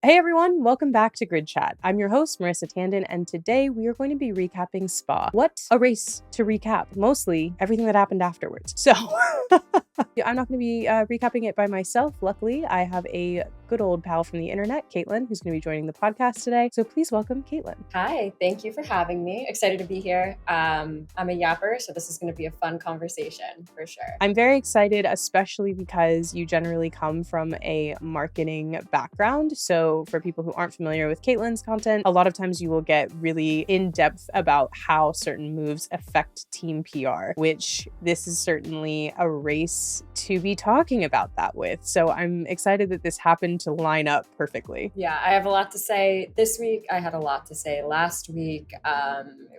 Hey everyone, welcome back to Grid Chat. I'm your host, Marissa Tandon, and today we are going to be recapping Spa. What a race to recap. Mostly everything that happened afterwards. So I'm not going to be recapping it by myself. Luckily, I have a good old pal from the internet, Kaitlin, who's going to be joining the podcast today. So please welcome Kaitlin. Hi, thank you for having me. Excited to be here. I'm a yapper, so this is going to be a fun conversation for sure. I'm very excited, especially because you generally come from a marketing background. So for people who aren't familiar with Kaitlin's content, a lot of times you will get really in-depth about how certain moves affect team PR, which this is certainly a race to be talking about that with. So I'm excited that this happened to line up perfectly. Yeah, I have a lot to say this week. I had a lot to say last week,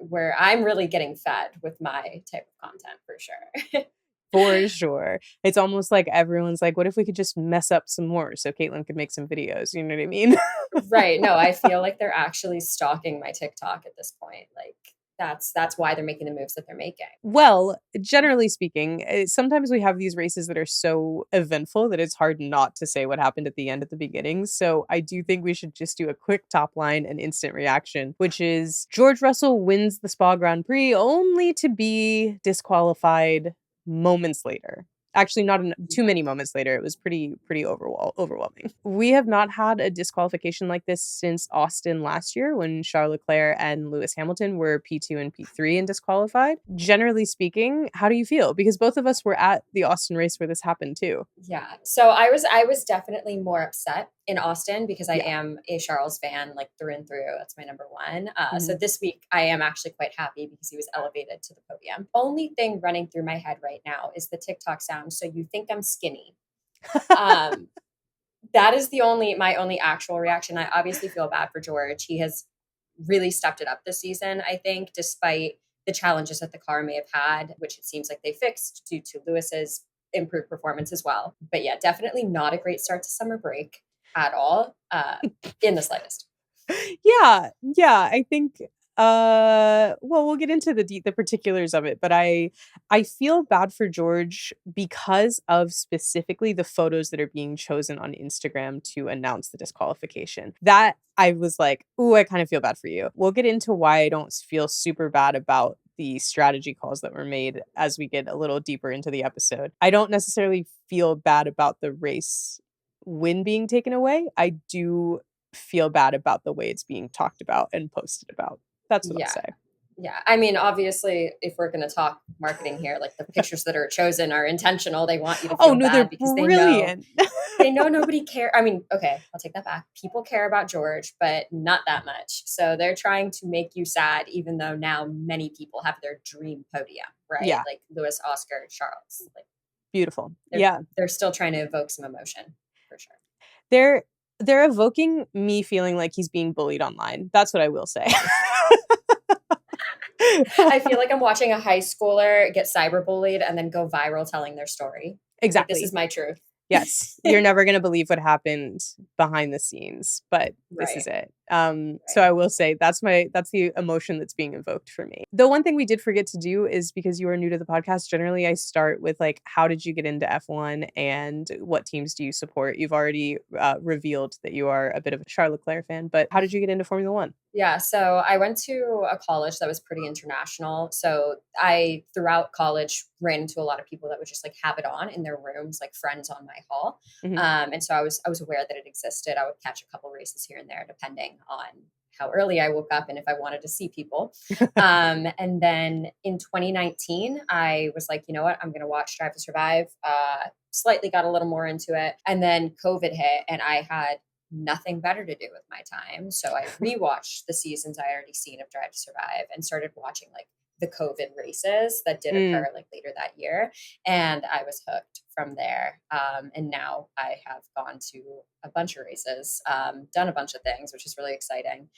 where I'm really getting fed with my type of content for sure. For sure. It's almost like everyone's like, what if we could just mess up some more so Kaitlin could make some videos? You know what I mean? Right. No, I feel like they're actually stalking my TikTok at this point. Like that's why they're making the moves that they're making. Well, generally speaking, sometimes we have these races that are so eventful that it's hard not to say what happened at the end at the beginning. So I do think we should just do a quick top line and instant reaction, which is George Russell wins the Spa Grand Prix only to be disqualified moments later. Actually, not too many moments later. It was pretty overwhelming. We have not had a disqualification like this since Austin last year when Charles Leclerc and Lewis Hamilton were P2 and P3 and disqualified. Generally speaking, how do you feel? Because both of us were at the Austin race where this happened too. Yeah. So I was definitely more upset in Austin because I am a Charles fan, like through and through. That's my number one. So this week I am actually quite happy because he was elevated to the podium. Only thing running through my head right now is the TikTok sound. So you think I'm skinny. That is my only actual reaction. I obviously feel bad for George. He has really stepped it up this season, I think, despite the challenges that the car may have had, which it seems like they fixed due to Lewis's improved performance as well. But yeah, definitely not a great start to summer break at all, in the slightest. Yeah, I think well, we'll get into the particulars of it, but I feel bad for George because of specifically the photos that are being chosen on Instagram to announce the disqualification. That I was like, ooh, I kind of feel bad for you. We'll get into why I don't feel super bad about the strategy calls that were made as we get a little deeper into the episode. I don't necessarily feel bad about the race win being taken away. I do feel bad about the way it's being talked about and posted about. That's what I'll say. Yeah. I mean, obviously, if we're going to talk marketing here, like the pictures that are chosen are intentional. They want you to feel bad because brilliant. they know nobody cares. I mean, okay, I'll take that back. People care about George, but not that much. So they're trying to make you sad, even though now many people have their dream podium, right? Yeah. Like Lewis, Oscar, Charles. Like, beautiful. They're still trying to evoke some emotion for sure. They're evoking me feeling like he's being bullied online. That's what I will say. I feel like I'm watching a high schooler get cyberbullied and then go viral telling their story. Exactly. Like, this is my truth. Yes. You're never going to believe what happened behind the scenes, but this is it. So I will say that's the emotion that's being evoked for me. The one thing we did forget to do is, because you are new to the podcast, generally I start with like, how did you get into F1 and what teams do you support? You've already revealed that you are a bit of a Charles Leclerc fan, but how did you get into Formula One? Yeah, so I went to a college that was pretty international. So I, throughout college, ran into a lot of people that would just like have it on in their rooms, like friends on my hall. And so I was aware that it existed. I would catch a couple races here and there, depending on how early I woke up and if I wanted to see people. And then in 2019, I was like, you know what, I'm going to watch Drive to Survive. Slightly got a little more into it. And then COVID hit and I had nothing better to do with my time. So I rewatched the seasons I already seen of Drive to Survive and started watching like the COVID races that did occur like later that year. And I was hooked from there. And now I have gone to a bunch of races, done a bunch of things, which is really exciting.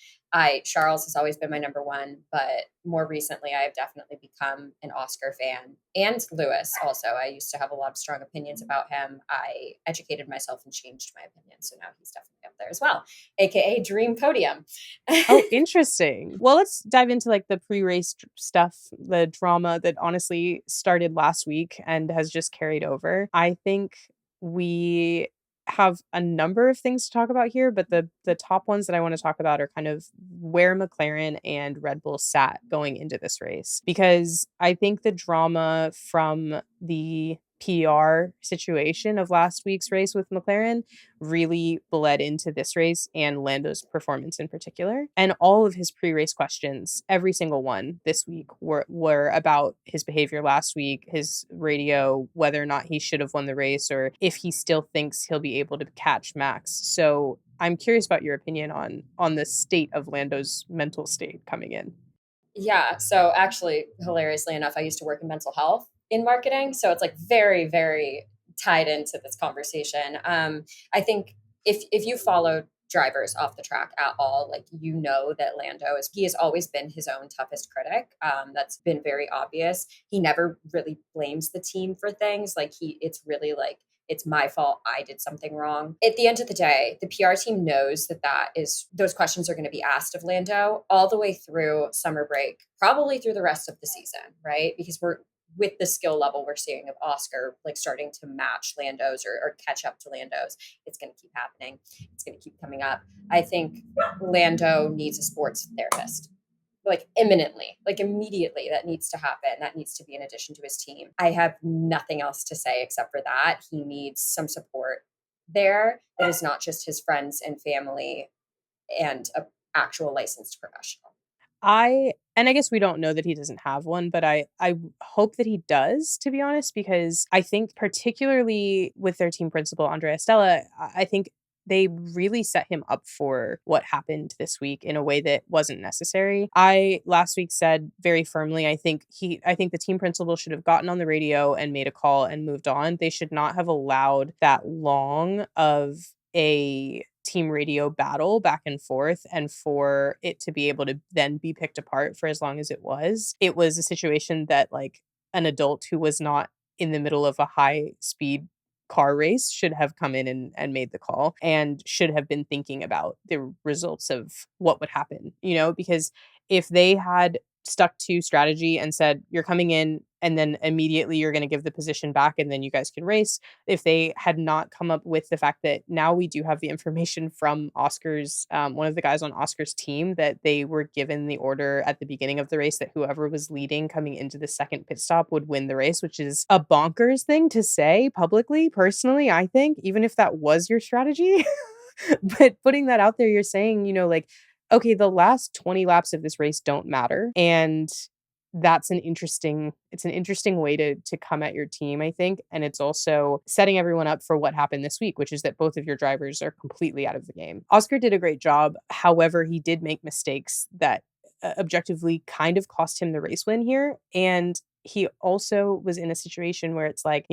Charles has always been my number one, but more recently I have definitely become an Oscar fan, and Lewis also. I used to have a lot of strong opinions about him. I educated myself and changed my opinion. So now he's definitely up there as well, AKA Dream Podium. Oh, interesting. Well, let's dive into like the pre-race stuff, the drama that honestly started last week and has just carried over. I think we have a number of things to talk about here, but the top ones that I want to talk about are kind of where McLaren and Red Bull sat going into this race. Because I think the drama from the PR situation of last week's race with McLaren really bled into this race and Lando's performance in particular. And all of his pre-race questions, every single one this week, were about his behavior last week, his radio, whether or not he should have won the race, or if he still thinks he'll be able to catch Max. So I'm curious about your opinion on the state of Lando's mental state coming in. Yeah. So actually, hilariously enough, I used to work in mental health in marketing. So it's like very, very tied into this conversation. I think if you follow drivers off the track at all, like, you know that he has always been his own toughest critic. That's been very obvious. He never really blames the team for things. Like, it's really like, it's my fault, I did something wrong. At the end of the day, the PR team knows those questions are going to be asked of Lando all the way through summer break, probably through the rest of the season, right? Because with the skill level we're seeing of Oscar, like, starting to match Lando's or catch up to Lando's, it's going to keep happening. It's going to keep coming up. I think Lando needs a sports therapist, like, imminently, like immediately. That needs to happen. That needs to be an addition to his team. I have nothing else to say except for that. He needs some support there that is not just his friends and family and a actual licensed professional. And I guess we don't know that he doesn't have one, but I hope that he does, to be honest, because I think particularly with their team principal, Andrea Stella, I think they really set him up for what happened this week in a way that wasn't necessary. I last week said very firmly, I think the team principal should have gotten on the radio and made a call and moved on. They should not have allowed that long of a team radio battle back and forth, and for it to be able to then be picked apart for as long as it was. It was a situation that, like, an adult who was not in the middle of a high speed car race should have come in and made the call, and should have been thinking about the results of what would happen, because if they had stuck to strategy and said, you're coming in and then immediately you're going to give the position back and then you guys can race. If they had not come up with the fact that now we do have the information from Oscar's, one of the guys on Oscar's team, that they were given the order at the beginning of the race that whoever was leading coming into the second pit stop would win the race, which is a bonkers thing to say publicly, personally, I think, even if that was your strategy. But putting that out there, you're saying, like, okay, the last 20 laps of this race don't matter. And it's an interesting way to come at your team, I think. And it's also setting everyone up for what happened this week, which is that both of your drivers are completely out of the game. Oscar did a great job. However, he did make mistakes that objectively kind of cost him the race win here. And he also was in a situation where it's like,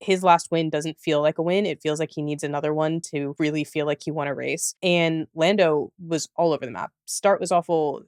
his last win doesn't feel like a win. It feels like he needs another one to really feel like he won a race. And Lando was all over the map. Start was awful.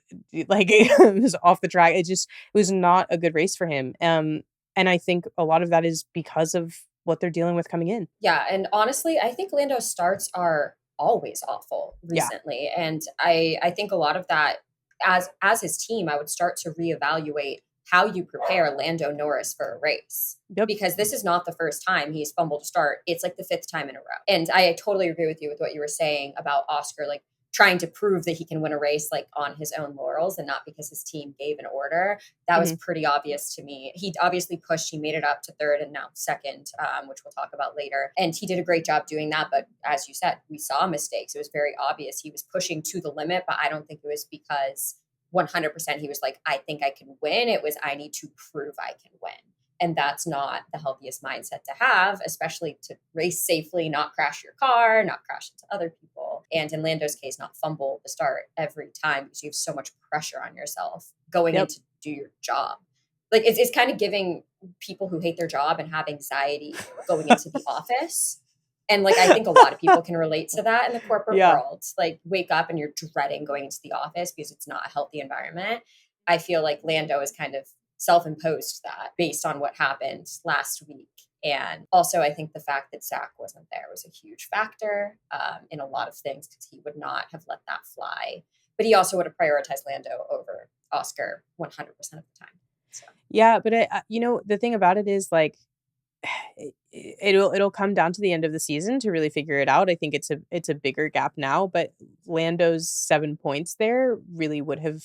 Like, it was off the track. It was not a good race for him. And I think a lot of that is because of what they're dealing with coming in. Yeah. And honestly, I think Lando's starts are always awful recently. Yeah. And I think a lot of that, as his team, I would start to reevaluate how you prepare Lando Norris for a race. Yep. Because this is not the first time he's fumbled to start. It's like the fifth time in a row. And I totally agree with you with what you were saying about Oscar, like, trying to prove that he can win a race, like, on his own laurels and not because his team gave an order. That was pretty obvious to me. He obviously pushed, he made it up to third and now second, which we'll talk about later. And he did a great job doing that. But as you said, we saw mistakes. It was very obvious. He was pushing to the limit, but I don't think it was because 100% he was like, I think I can win. It was, I need to prove I can win. And that's not the healthiest mindset to have, especially to race safely, not crash your car, not crash into other people. And in Lando's case, not fumble the start every time because you have so much pressure on yourself going in to do your job. Like, it's kind of giving people who hate their job and have anxiety going into the office. And, like, I think a lot of people can relate to that in the corporate world. Like, wake up and you're dreading going into the office because it's not a healthy environment. I feel like Lando is kind of self-imposed that based on what happened last week. And also, I think the fact that Zach wasn't there was a huge factor in a lot of things, because he would not have let that fly. But he also would have prioritized Lando over Oscar 100% of the time. So. Yeah, but the thing about it is, like, it'll come down to the end of the season to really figure it out. I think it's a bigger gap now, but Lando's 7 points there really would have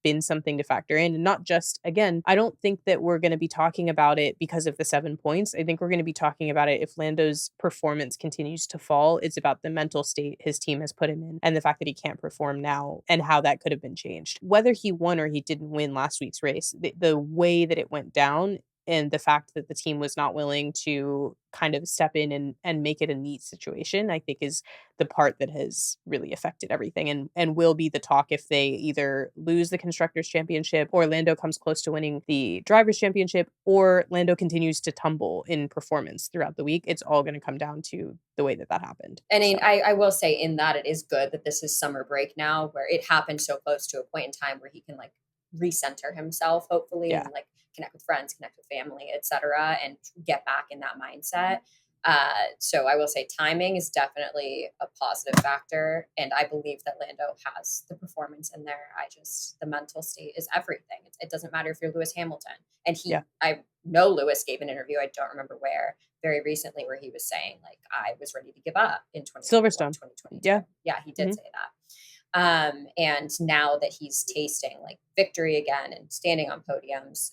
been something to factor in. And not just, again, I don't think that we're going to be talking about it because of the 7 points. I think we're going to be talking about it if Lando's performance continues to fall. It's about the mental state his team has put him in and the fact that he can't perform now and how that could have been changed. Whether he won or he didn't win last week's race, the way that it went down and the fact that the team was not willing to kind of step in and make it a neat situation, I think is the part that has really affected everything and will be the talk if they either lose the constructors championship or Lando comes close to winning the drivers championship or Lando continues to tumble in performance throughout the week. It's all going to come down to the way that that happened. I mean, I will say in that it is good that this is summer break now, where it happened so close to a point in time where he can like recenter himself, hopefully, and like connect with friends, connect with family, etc., and get back in that mindset. So I will say timing is definitely a positive factor, and I believe that Lando has the performance in there. The mental state is everything. It doesn't matter if you're Lewis Hamilton, and I know Lewis gave an interview, I don't remember where, very recently, where he was saying like, I was ready to give up in Silverstone 2022. Yeah, he did say that. And now that he's tasting like victory again and standing on podiums,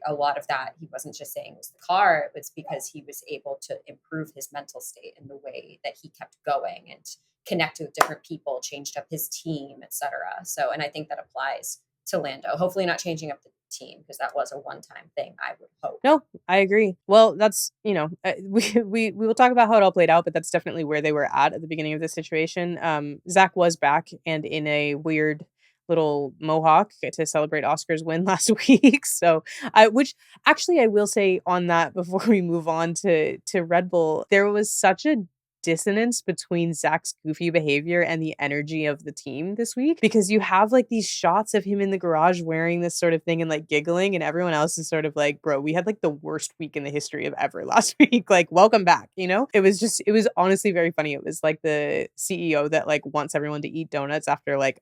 a lot of that, he wasn't just saying it was the car, it was because he was able to improve his mental state in the way that he kept going and connected with different people, changed up his team, etc. So, and I think that applies to Lando. Hopefully not changing up the team, because that was a one-time thing, I would hope. No, I agree. Well, that's, we will talk about how it all played out, but that's definitely where they were at the beginning of this situation. Zach was back and in a weird little mohawk to celebrate Oscar's win last week. So which actually I will say on that before we move on to Red Bull, there was such a dissonance between Zach's goofy behavior and the energy of the team this week, because you have like these shots of him in the garage wearing this sort of thing and like giggling, and everyone else is sort of like, bro, we had like the worst week in the history of ever last week, like welcome back. It was honestly very funny. It was like the CEO that like wants everyone to eat donuts after like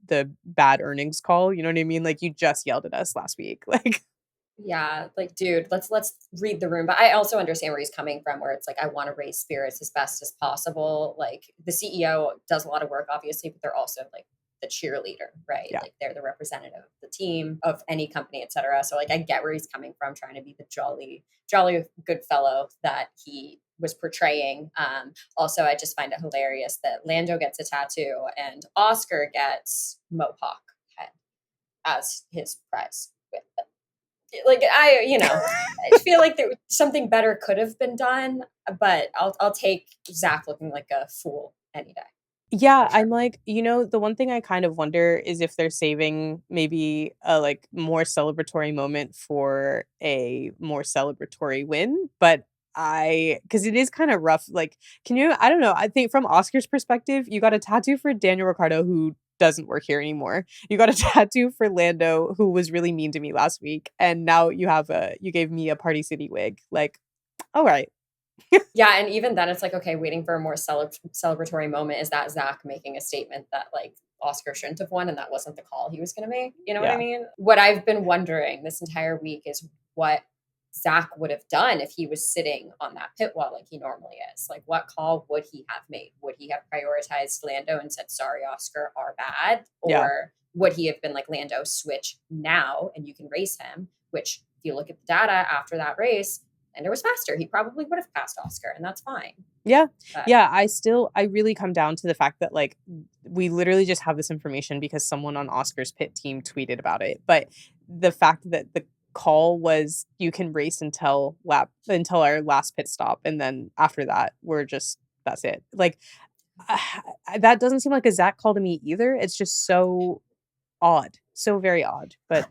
the bad earnings call, you know what I mean? Like, you just yelled at us last week. Like, yeah, like, dude, let's read the room. But I also understand where he's coming from, where it's like, I want to raise spirits as best as possible. Like, the CEO does a lot of work, obviously, but they're also like the cheerleader, right? Yeah. Like, they're the representative of the team, of any company, etc. So like, I get where he's coming from, trying to be the jolly good fellow that he was portraying. Also, I just find it hilarious that Lando gets a tattoo and Oscar gets mohawk head as his prize. Like, I feel like something better could have been done, but I'll take Zach looking like a fool any day. Yeah, Sure. I'm like, the one thing I kind of wonder is if they're saving maybe a like more celebratory moment for a more celebratory win, but because it is kind of rough. Like, I don't know. I think from Oscar's perspective, you got a tattoo for Daniel Ricciardo, who doesn't work here anymore. You got a tattoo for Lando, who was really mean to me last week. And now you gave me a Party City wig. Like, all right. Yeah, and even then it's like, okay, waiting for a more celebratory moment. Is that Zach making a statement that like Oscar shouldn't have won and that wasn't the call he was going to make? You know what I mean? What I've been wondering this entire week is what Zach would have done if he was sitting on that pit wall like he normally is. Like, what call would he have made? Would he have prioritized Lando and said, sorry, Oscar, our bad? Or would he have been like, Lando, switch now and you can race him? Which, if you look at the data after that race, and it was faster, he probably would have passed Oscar, and that's fine. Yeah. Yeah. I really come down to the fact that like we literally just have this information because someone on Oscar's pit team tweeted about it. But the fact that the call was you can race until our last pit stop, and then after that that's it. Like that doesn't seem like a Zach call to me either. It's just so odd, so very odd. But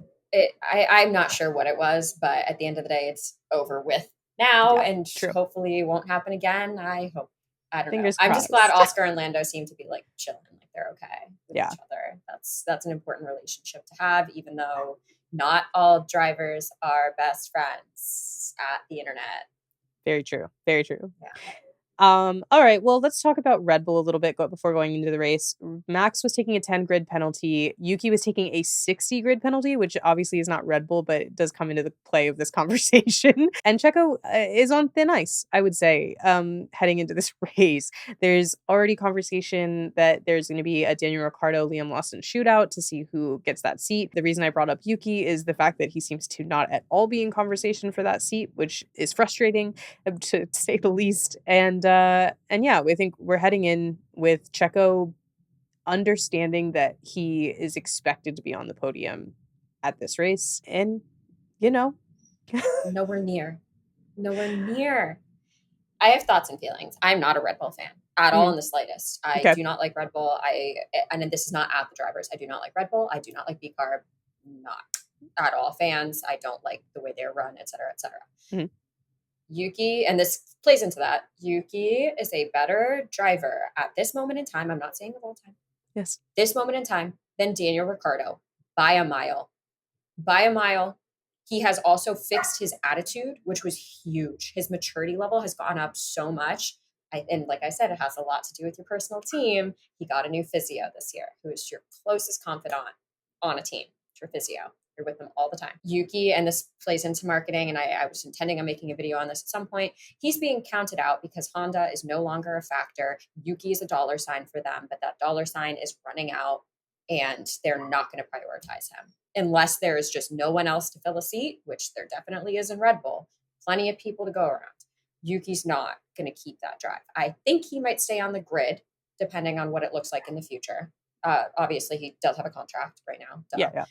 I'm not sure what it was, but at the end of the day, it's over with now, and hopefully it won't happen again. I don't know. I'm just glad Oscar and Lando seem to be like chilling, like they're okay with each other. That's an important relationship to have, even though not all drivers are best friends at the internet. Very true. Very true. Yeah. All right, well, let's talk about Red Bull a little bit before going into the race. Max was taking a 10 grid penalty. Yuki was taking a 60 grid penalty, which obviously is not Red Bull, but it does come into the play of this conversation. And Checo is on thin ice, I would say, heading into this race. There's already conversation that there's going to be a Daniel Ricciardo, Liam Lawson shootout to see who gets that seat. The reason I brought up Yuki is the fact that he seems to not at all be in conversation for that seat, which is frustrating, to say the least. And yeah, I think we're heading in with Checo understanding that he is expected to be on the podium at this race, and you know, Nowhere near. Nowhere near. I have thoughts and feelings. I'm not a Red Bull fan at all in the slightest. I Okay. do not like Red Bull. And this is not at the drivers. I do not like Red Bull. I do not like B carb. Not at all fans. I don't like the way they're run, et cetera, et cetera. Mhm. Yuki, and this plays into that. Yuki is a better driver at this moment in time. I'm not saying of all time. Yes. This moment in time than Daniel Ricciardo by a mile. By a mile. He has also fixed his attitude, which was huge. His maturity level has gone up so much. And like I said, it has a lot to do with your personal team. He got a new physio this year, who is your closest confidant on a team. It's your physio. You're with them all the time. Yuki, and this plays into marketing, and I was intending on making a video on this at some point. He's being counted out because Honda is no longer a factor. Yuki is a dollar sign for them, but that dollar sign is running out, and they're not going to prioritize him unless there is just no one else to fill a seat, which there definitely is in Red Bull. Plenty of people to go around. Yuki's not going to keep that drive. I think he might stay on the grid, depending on what it looks like in the future. Obviously, he does have a contract right now. Yeah.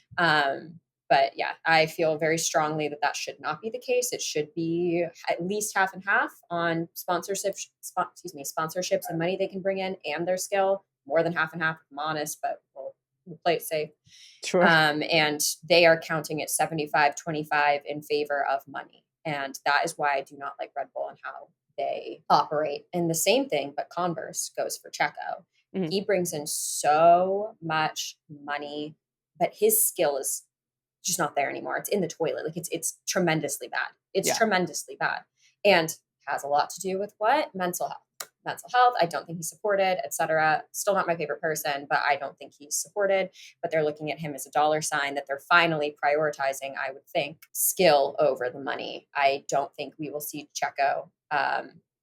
But yeah, I feel very strongly that should not be the case. It should be at least half and half on sponsorships and money they can bring in and their skill. More than half and half, if I'm honest, but we'll play it safe. Sure. And they are counting it 75-25 in favor of money. And that is why I do not like Red Bull and how they operate. And the same thing, but converse, goes for Checo. Mhm. He brings in so much money, but his skill is just not there anymore. It's in the toilet. Like it's tremendously bad. It's tremendously bad. And has a lot to do with what? Mental health. I don't think he's supported, etc. Still not my favorite person, but I don't think he's supported. But they're looking at him as a dollar sign that they're finally prioritizing, I would think, skill over the money. I don't think we will see Checo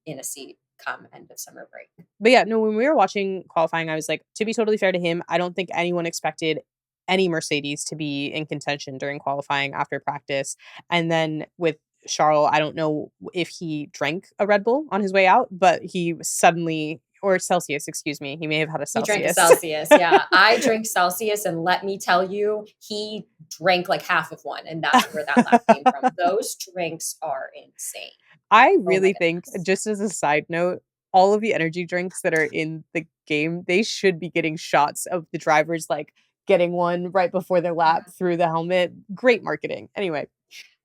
in a seat come end of summer break. But yeah, no, when we were watching qualifying, I was like, to be totally fair to him, I don't think anyone expected any Mercedes to be in contention during qualifying after practice. And then with Charles, I don't know if he drank a Red Bull on his way out, but he suddenly, or Celsius, excuse me, he may have had a Celsius. He drank a Celsius, yeah. I drink Celsius, and let me tell you, he drank like half of one, and that's where that lap came from. Those drinks are insane. I really think, just as a side note, all of the energy drinks that are in the game, they should be getting shots of the drivers like getting one right before their lap through the helmet. Great marketing. Anyway.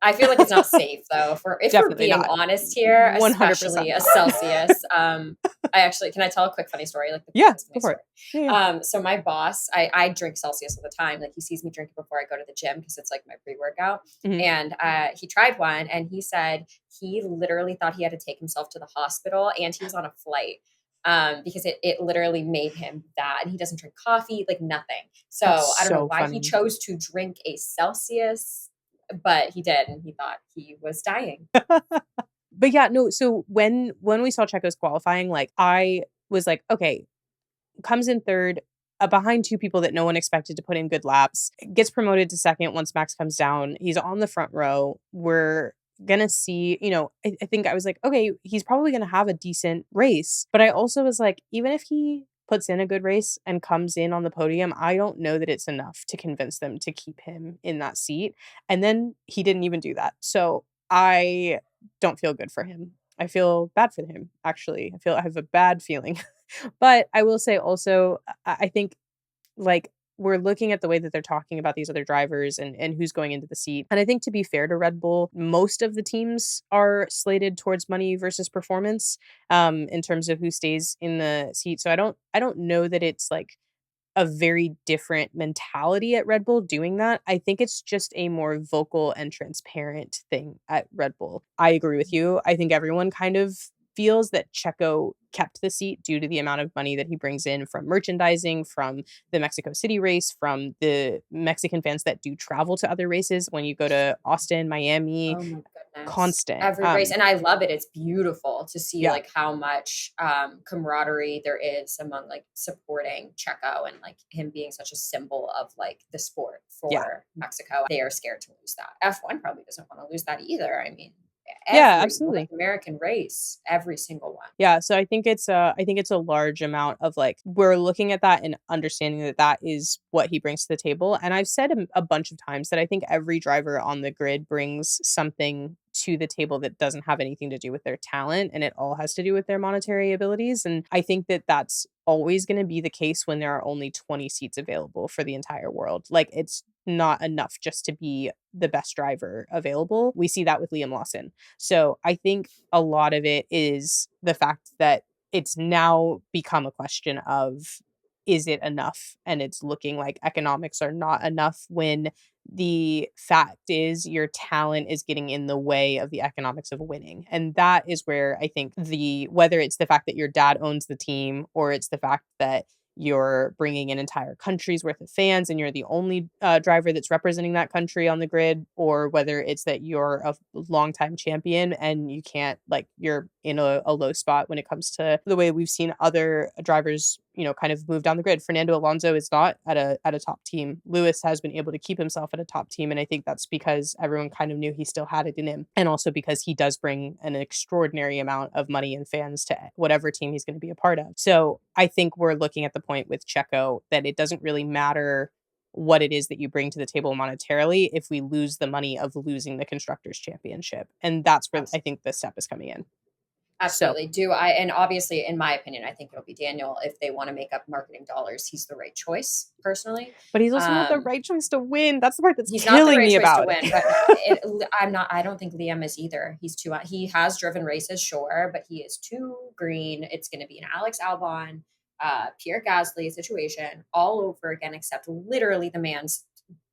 I feel like it's not safe though. If we're being honest here, 100%. Especially a Celsius. Can I tell a quick funny story? Like go for it. Yeah. So my boss, I drink Celsius all the time. Like he sees me drink it before I go to the gym because it's like my pre-workout. Mm-hmm. And he tried one and he said he literally thought he had to take himself to the hospital and he was on a flight. Because it literally made him that, and he doesn't drink coffee, like nothing. So I don't know why he chose to drink a Celsius, but he did, and he thought he was dying. But yeah, no. So when we saw Checo's qualifying, like I was like, okay, comes in third, behind two people that no one expected to put in good laps, gets promoted to second once Max comes down. He's on the front row. We're gonna see, I think I was like, okay, he's probably gonna have a decent race. But I also was like, even if he puts in a good race and comes in on the podium, I don't know that it's enough to convince them to keep him in that seat. And then he didn't even do that. So I don't feel good for him. I feel bad for him, actually. I have a bad feeling. But I will say also, I think like we're looking at the way that they're talking about these other drivers and who's going into the seat. And I think to be fair to Red Bull, most of the teams are slated towards money versus performance in terms of who stays in the seat. So I don't know that it's like a very different mentality at Red Bull doing that. I think it's just a more vocal and transparent thing at Red Bull. I agree with you. I think everyone kind of feels that Checo kept the seat due to the amount of money that he brings in from merchandising, from the Mexico City race, from the Mexican fans that do travel to other races. When you go to Austin, Miami, Oh my goodness. constant. Every race. And I love it. It's beautiful to see Yeah. like how much camaraderie there is among like supporting Checo and like him being such a symbol of like the sport for Mexico. They are scared to lose that. F1 probably doesn't want to lose that either. I mean, every Absolutely. North American race, every single one. Yeah, so I think it's a large amount of like we're looking at that and understanding that that is what he brings to the table. And I've said a bunch of times that I think every driver on the grid brings something to the table that doesn't have anything to do with their talent, and it all has to do with their monetary abilities. And I think that that's always going to be the case when there are only 20 seats available for the entire world. Like, it's not enough just to be the best driver available. We see that with Liam Lawson. So I think a lot of it is the fact that it's now become a question of, is it enough? And it's looking like economics are not enough when the fact is your talent is getting in the way of the economics of winning. And that is where I think whether it's the fact that your dad owns the team, or it's the fact that you're bringing an entire country's worth of fans and you're the only driver that's representing that country on the grid, or whether it's that you're a longtime champion and you can't, like, you're in a low spot when it comes to the way we've seen other drivers, kind of move down the grid. Fernando Alonso is not at a top team. Lewis has been able to keep himself at a top team, and I think that's because everyone kind of knew he still had it in him, and also because he does bring an extraordinary amount of money and fans to whatever team he's going to be a part of. So I think we're looking at the point with Checo that it doesn't really matter what it is that you bring to the table monetarily if we lose the money of losing the Constructors' Championship. And that's where I think the step is coming in. Absolutely. And obviously, in my opinion, I think it'll be Daniel. If they want to make up marketing dollars, he's the right choice, personally. But he's also not the right choice to win. That's the part that's he's killing me not the about right choice it. to win. But I don't think Liam is either. He has driven races, sure, but he is too green. It's going to be an Alex Albon, Pierre Gasly situation all over again, except literally the man's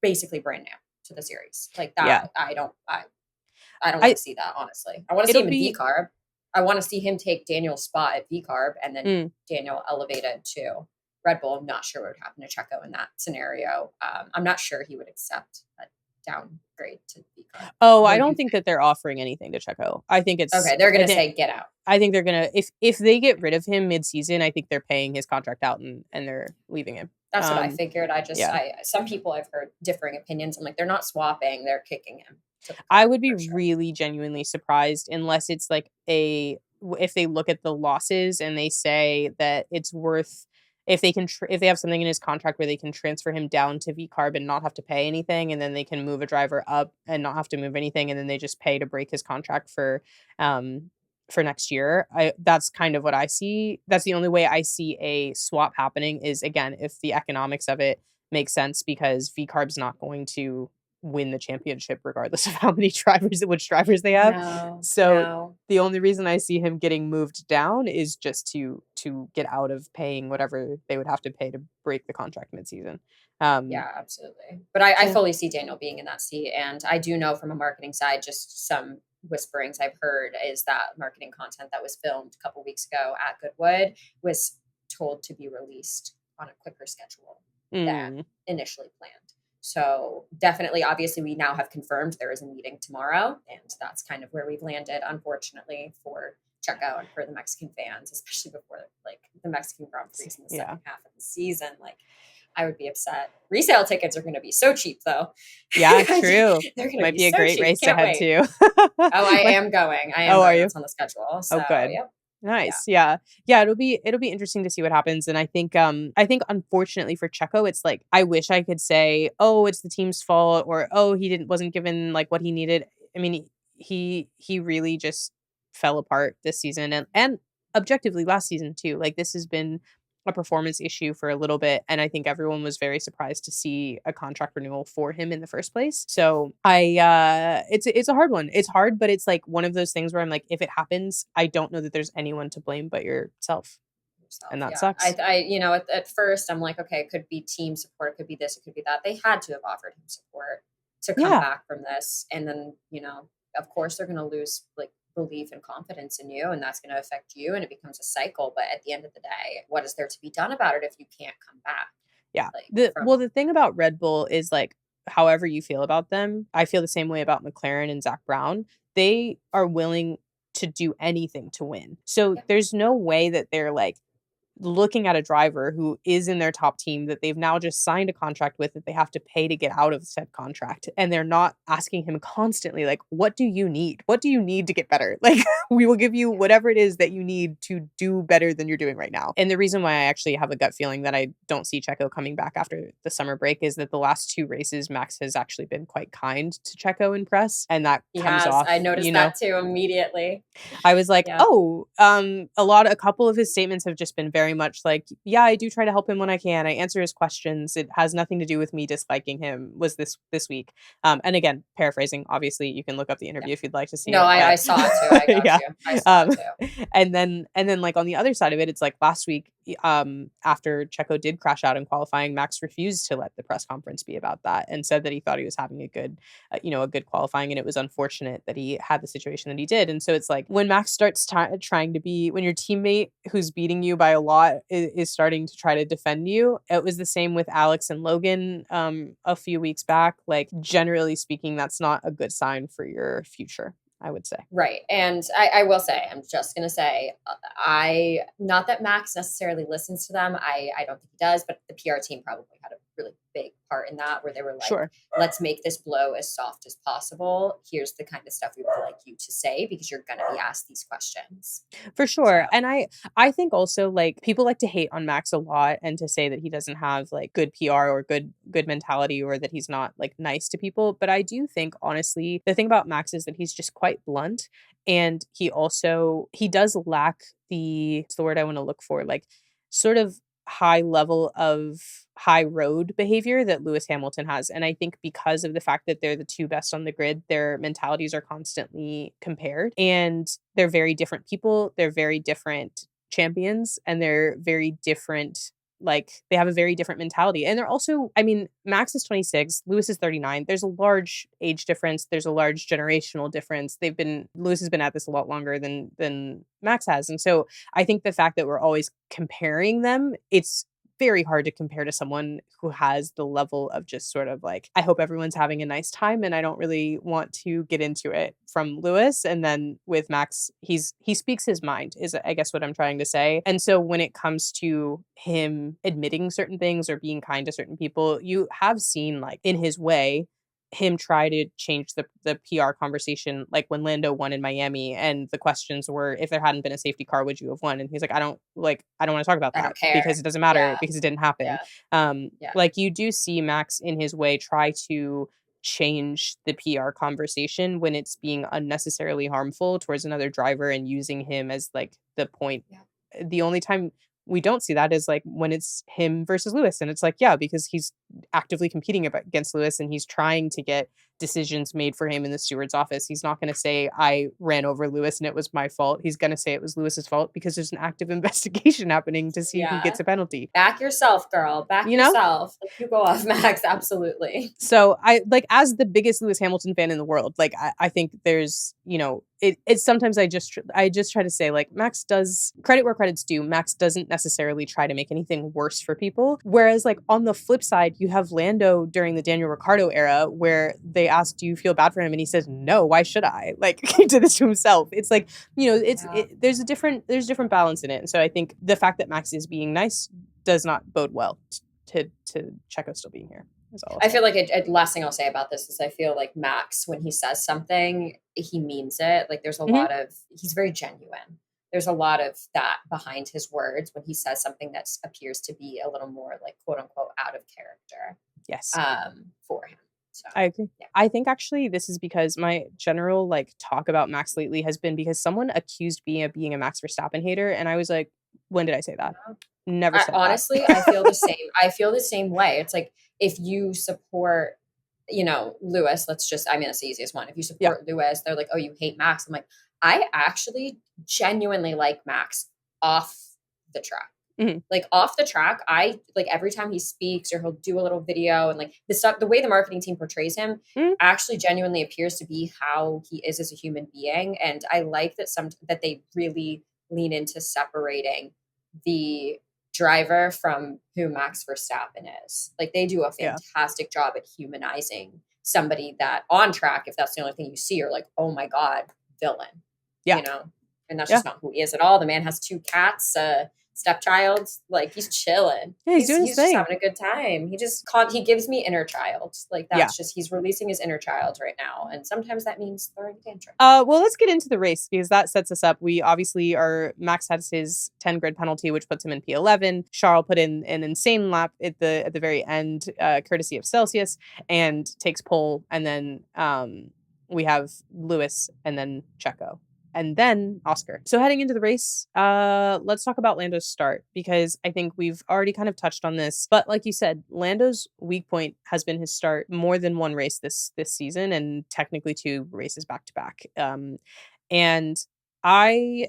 basically brand new to the series. Like that, Yeah. I don't want to see that, honestly. I want to see him in V-Carb. I want to see him take Daniel's spot at V-Carb and then Daniel elevated to Red Bull. I'm not sure what would happen to Checo in that scenario. I'm not sure he would accept a downgrade to V-Carb. Oh, I don't think that they're offering anything to Checo. I think it's... Okay, they're going to say, get out. I think they're going to... If they get rid of him mid-season, I think they're paying his contract out and they're leaving him. That's what I figured. Some people I've heard differing opinions. I'm like, they're not swapping, they're kicking him. I would be really genuinely surprised unless it's like if they look at the losses and they say that it's worth, if they can, if they have something in his contract where they can transfer him down to V-Carb and not have to pay anything, and then they can move a driver up and not have to move anything, and then they just pay to break his contract for next year. That's kind of what I see. That's the only way I see a swap happening is, again, if the economics of it makes sense, because V-Carb's not going to win the championship regardless of which drivers they have. The only reason I see him getting moved down is just to get out of paying whatever they would have to pay to break the contract mid-season. Yeah, absolutely. But I fully see Daniel being in that seat, and I do know from a marketing side, just some whisperings I've heard is that marketing content that was filmed a couple weeks ago at Goodwood was told to be released on a quicker schedule than initially planned. So definitely, obviously, we now have confirmed there is a meeting tomorrow, and that's kind of where we've landed, unfortunately, for Checo and for the Mexican fans, especially before like the Mexican Grand Prix in the second half of the season. Like, I would be upset. Resale tickets are going to be so cheap, though. Yeah, true. They're going to Might be be a so great cheap. race Can't ahead wait. too. I am going. Are you? It's on the schedule. So, good. Yep. Nice. Yeah. It'll be interesting to see what happens. And I think unfortunately for Checo, it's like, I wish I could say, oh, it's the team's fault, or, oh, he wasn't given like what he needed. I mean, he really just fell apart this season, and objectively last season too. Like, this has been a performance issue for a little bit, and I think everyone was very surprised to see a contract renewal for him in the first place. So it's a hard one. It's hard, but it's like one of those things where I'm like, if it happens, I don't know that there's anyone to blame but yourself. And that sucks. At first I'm like, okay, it could be team support, it could be this, it could be that. They had to have offered him support to come back from this, and then of course they're going to lose like belief and confidence in you, and that's going to affect you, and it becomes a cycle. But at the end of the day, what is there to be done about it if you can't come back? Yeah. Like Well, from the thing about Red Bull is, like, however you feel about them, I feel the same way about McLaren and Zach Brown. They are willing to do anything to win. So yeah, there's no way that they're like looking at a driver who is in their top team that they've now just signed a contract with that they have to pay to get out of said contract. And they're not asking him constantly, like, what do you need? What do you need to get better? Like, we will give you whatever it is that you need to do better than you're doing right now. And the reason why I actually have a gut feeling that I don't see Checo coming back after the summer break is that the last 2 races, Max has actually been quite kind to Checo in press. And that he comes has. off, I noticed that too immediately. I was like, Yeah. oh, a couple of his statements have just been very much like, yeah, I do try to help him when I can. I answer his questions. It has nothing to do with me disliking him. Was this week? And again, paraphrasing. Obviously, you can look up the interview if you'd like to see No, it. I But saw it too. I got yeah, you. I saw it too. and then like on the other side of it, it's like last week, after Checo did crash out in qualifying, Max refused to let the press conference be about that and said that he thought he was having a good, a good qualifying, and it was unfortunate that he had the situation that he did. And so it's like when Max starts trying to be, when your teammate who's beating you by a lot is starting to try to defend you. It was the same with Alex and Logan a few weeks back. Like, generally speaking, that's not a good sign for your future, I would say. Right. And I will say, I'm just going to say, not that Max necessarily listens to them. I don't think he does, but the PR team probably had a really big part in that, where they were like, Sure. let's make this blow as soft as possible. Here's the kind of stuff we would like you to say, because you're going to be asked these questions. For sure. So, And I think also, like, people like to hate on Max a lot and to say that he doesn't have like good PR or good mentality, or that he's not like nice to people. But I do think, honestly, the thing about Max is that he's just quite blunt, and he does lack what's the word I want to look for, like, sort of high level of high road behavior that Lewis Hamilton has. And I think because of the fact that they're the two best on the grid, their mentalities are constantly compared, and they're very different people. They're very different champions, and they're very different. Like, they have a very different mentality. And they're also, I mean, Max is 26, Lewis is 39. There's a large age difference. There's a large generational difference. Lewis has been at this a lot longer than Max has. And so I think the fact that we're always comparing them, it's very hard to compare to someone who has the level of just sort of like, I hope everyone's having a nice time and I don't really want to get into it, from Lewis. And then with Max, he speaks his mind, is I guess what I'm trying to say. And so when it comes to him admitting certain things or being kind to certain people, you have seen, like, in his way, him try to change the PR conversation, like when Lando won in Miami and the questions were, if there hadn't been a safety car, would you have won? And he's like, I don't want to talk about I that don't care. because it doesn't matter, Yeah. because it didn't happen. Yeah. Yeah. Like, you do see Max in his way try to change the PR conversation when it's being unnecessarily harmful towards another driver and using him as like the point. Yeah. The only time we don't see that is like when it's him versus Lewis, and it's like, yeah, because he's actively competing against Lewis and he's trying to get decisions made for him in the steward's office. He's not going to say, I ran over Lewis and it was my fault. He's going to say it was Lewis's fault because there's an active investigation happening to see who gets a penalty. Back yourself, girl. Back yourself. Like, you go off, Max. Absolutely. So I, like, as the biggest Lewis Hamilton fan in the world, like, I think there's, it's sometimes I just try to say, like, Max does credit where credit's due. Max doesn't necessarily try to make anything worse for people. Whereas, like, on the flip side, you have Lando during the Daniel Ricciardo era, where they asked, do you feel bad for him? And he says, no, why should I? Like, he did this to himself. It's like, there's different balance in it. And so I think the fact that Max is being nice does not bode well to Checo still being here. I feel like last thing I'll say about this is I feel like Max, when he says something, he means it. Like, there's a lot of, he's very genuine. There's a lot of that behind his words when he says something that appears to be a little more like, quote unquote, out of character. Yes. For him. So, I agree. Yeah. I think actually this is because my general like talk about Max lately has been because someone accused me of being a Max Verstappen hater. And I was like, when did I say that? Never said honestly, that. I feel the same. I feel the same way. It's like, if you support, Lewis, that's the easiest one. If you support Lewis, they're like, oh, you hate Max. I'm like, I actually genuinely like Max off the track. Mhm. Like off the track, I like every time he speaks or he'll do a little video and like the stuff, the way the marketing team portrays him Mhm. actually genuinely appears to be how he is as a human being. And I like that they really lean into separating the driver from who Max Verstappen is. Like they do a Yeah. fantastic job at humanizing somebody that on track, if that's the only thing you see, you're like, oh my God, villain, Yeah. and that's Yeah. just not who he is at all. The man has 2 cats, stepchild, like he's chilling. Yeah, he's doing his He's just thing. having a good time. He gives me inner child. Like Yeah. that's just he's releasing his inner child right now. And sometimes that means throwing a tantrum. Well, let's get into the race because that sets us up. We obviously are Max has his 10 grid penalty, which puts him in P11. Charles put in an insane lap at the very end, courtesy of Celsius, and takes pole. And then we have Lewis and then Checo. And then Oscar. So heading into the race, let's talk about Lando's start because I think we've already kind of touched on this. But like you said, Lando's weak point has been his start more than one race this season, and technically 2 races back to back. And I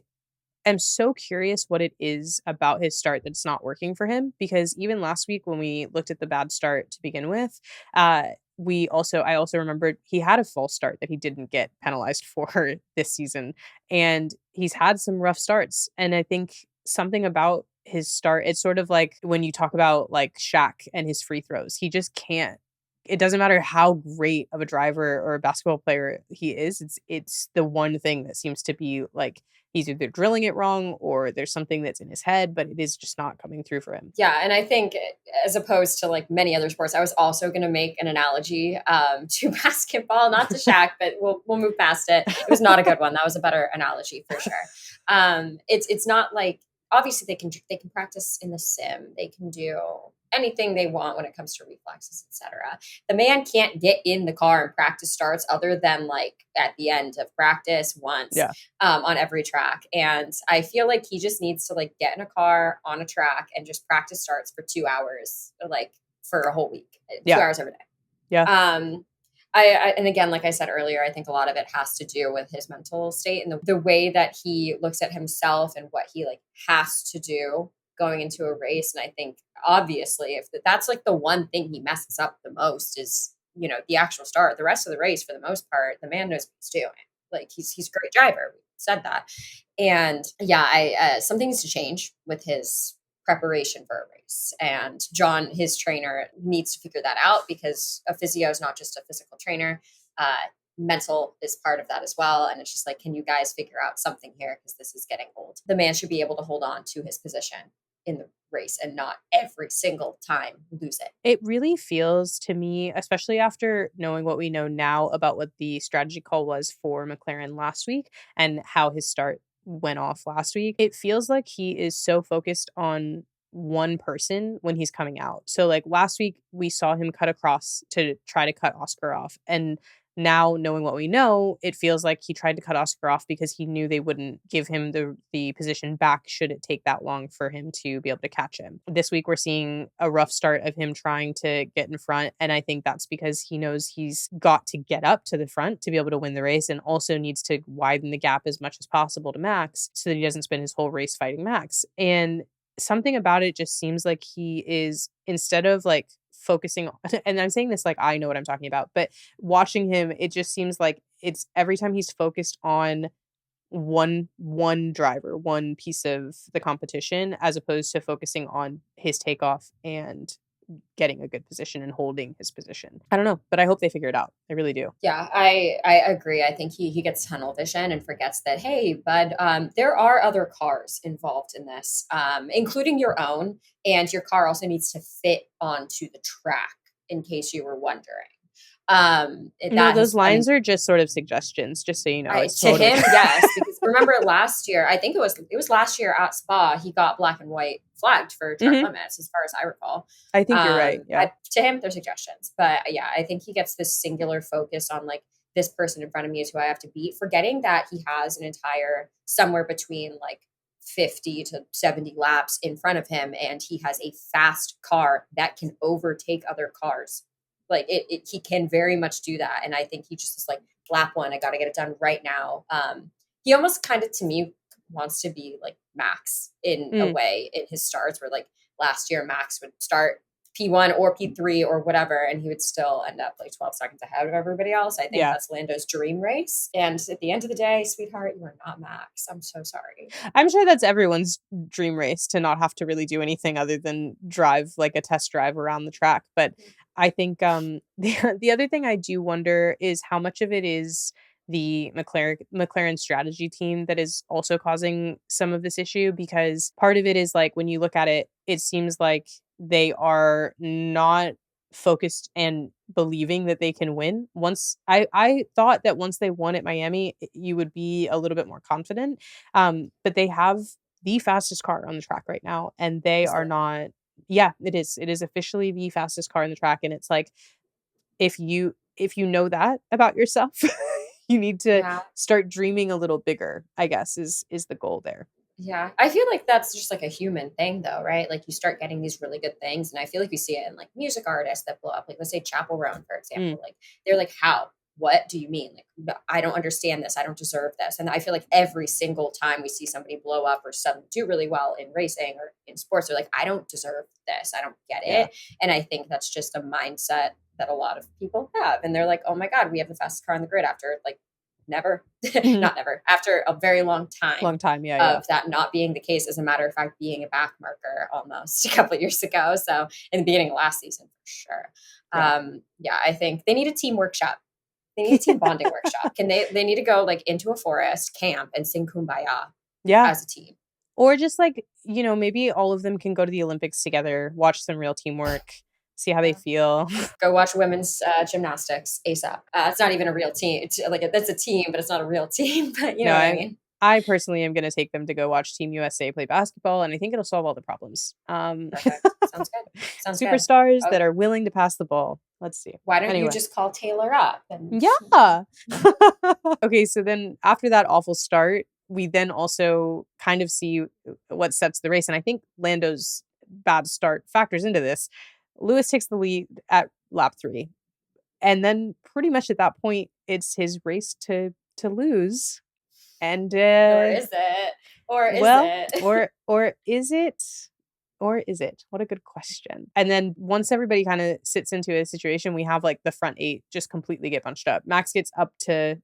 am so curious what it is about his start that's not working for him because even last week when we looked at the bad start to begin with, I also remembered he had a false start that he didn't get penalized for this season, and he's had some rough starts. And I think something about his start, it's sort of like when you talk about like Shaq and his free throws, he just can't. It doesn't matter how great of a driver or a basketball player he is. It's the one thing that seems to be like he's either drilling it wrong or there's something that's in his head, but it is just not coming through for him. Yeah, and I think as opposed to like many other sports, I was also going to make an analogy to basketball, not to Shaq, but we'll move past it. It was not a good one. That was a better analogy for sure. It's not like obviously they can practice in the sim, they can do anything they want when it comes to reflexes, etc. The man can't get in the car and practice starts other than like at the end of practice once Yeah. on every track. And I feel like he just needs to like get in a car on a track and just practice starts for 2 hours, like for a whole week, 2 hours every day. Yeah. And again, like I said earlier, I think a lot of it has to do with his mental state and the way that he looks at himself and what he like has to do going into a race. And I think obviously if that's like the one thing he messes up the most is, the actual start. The rest of the race, for the most part, the man knows what he's doing. Like he's a great driver. We said that. And yeah, something needs to change with his preparation for a race. And John, his trainer, needs to figure that out because a physio is not just a physical trainer. Mental is part of that as well. And it's just like, can you guys figure out something here? Because this is getting old. The man should be able to hold on to his position in the race and not every single time lose it. It really feels to me, especially after knowing what we know now about what the strategy call was for McLaren last week and how his start went off last week, it feels like he is so focused on one person when he's coming out. So like last week we saw him cut across to try to cut Oscar off, and now knowing what we know, it feels like he tried to cut Oscar off because he knew they wouldn't give him the position back should it take that long for him to be able to catch him. This week we're seeing a rough start of him trying to get in front, and I think that's because he knows he's got to get up to the front to be able to win the race and also needs to widen the gap as much as possible to Max so that he doesn't spend his whole race fighting Max. And something about it just seems like he is, instead of like focusing on, and I'm saying this like I know what I'm talking about, but watching him, it just seems like it's every time he's focused on one driver, one piece of the competition, as opposed to focusing on his takeoff and getting a good position and holding his position. I don't know, but I hope they figure it out. I really do. Yeah, I agree. I think he gets tunnel vision and forgets that, hey, bud, there are other cars involved in this, including your own, and your car also needs to fit onto the track, in case you were wondering. Those lines are just sort of suggestions, just so you know. It's to him, yes, because remember last year, I think it was last year at Spa, he got black and white flagged for track limits, as far as I recall. I think you're right. Yeah. To him, they're suggestions, but yeah, I think he gets this singular focus on like this person in front of me is who I have to beat, forgetting that he has an entire somewhere between like 50 to 70 laps in front of him, and he has a fast car that can overtake other cars. Like he can very much do that. And I think he just is like, lap one, I got to get it done right now. He almost kind of, to me, wants to be like Max in a Mm. way in his starts, where like last year Max would start P1 or P3 or whatever, and he would still end up like 12 seconds ahead of everybody else. I think Yeah. that's Lando's dream race. And at the end of the day, sweetheart, you are not Max. I'm so sorry. I'm sure that's everyone's dream race, to not have to really do anything other than drive like a test drive around the track. But I think the other thing I do wonder is how much of it is the McLaren strategy team that is also causing some of this issue, because part of it is like when you look at it, it seems like they are not focused and believing that they can win. Once I thought that once they won at Miami, you would be a little bit more confident. But they have the fastest car on the track right now, and they Is are it? not. Yeah, it is. It is officially the fastest car on the track, and it's like if you know that about yourself, you need to Yeah. start dreaming a little bigger, I guess is the goal there. Yeah. I feel like that's just like a human thing though, right? Like you start getting these really good things. And I feel like we see it in like music artists that blow up. Like let's say Chapel Roan, for Mm, example. Like they're like, how? What do you mean? Like, no, I don't understand this. I don't deserve this. And I feel like every single time we see somebody blow up or suddenly do really well in racing or in sports, they're like, I don't deserve this. I don't get yeah. it. And I think that's just a mindset that a lot of people have. And they're like, oh my God, we have the fastest car on the grid after like never, Mhm. not never, after a very long time Long time, yeah, yeah. of that not being the case. As a matter of fact, being a back marker almost a couple of years ago. So in the beginning of last season, for sure. Yeah. Yeah, I think they need a team workshop. They need a team bonding workshop. They need to go like into a forest camp and sing Kumbaya Yeah. as a team. Or just like, maybe all of them can go to the Olympics together, watch some real teamwork, see how they Yeah. feel. Go watch women's gymnastics ASAP. It's not even a real team. It's like that's a team, but it's not a real team. But you No, know what I I mean. I personally am gonna take them to go watch Team USA play basketball, and I think it'll solve all the problems. Perfect. Sounds good. Sounds good. Superstars Oh, that are willing to pass the ball. Let's see. why don't you Anyway. just call Taylor up and Yeah. Okay, so then after that awful start, we then also kind of see what sets the race, and I think Lando's bad start factors into this. Lewis takes the lead at lap 3, and then pretty much at that point, it's his race to lose, and, or is it? Or is well, it? or is it? Or is it? What a good question. And then once everybody kind of sits into a situation, we have like the front 8 just completely get bunched up. Max gets up to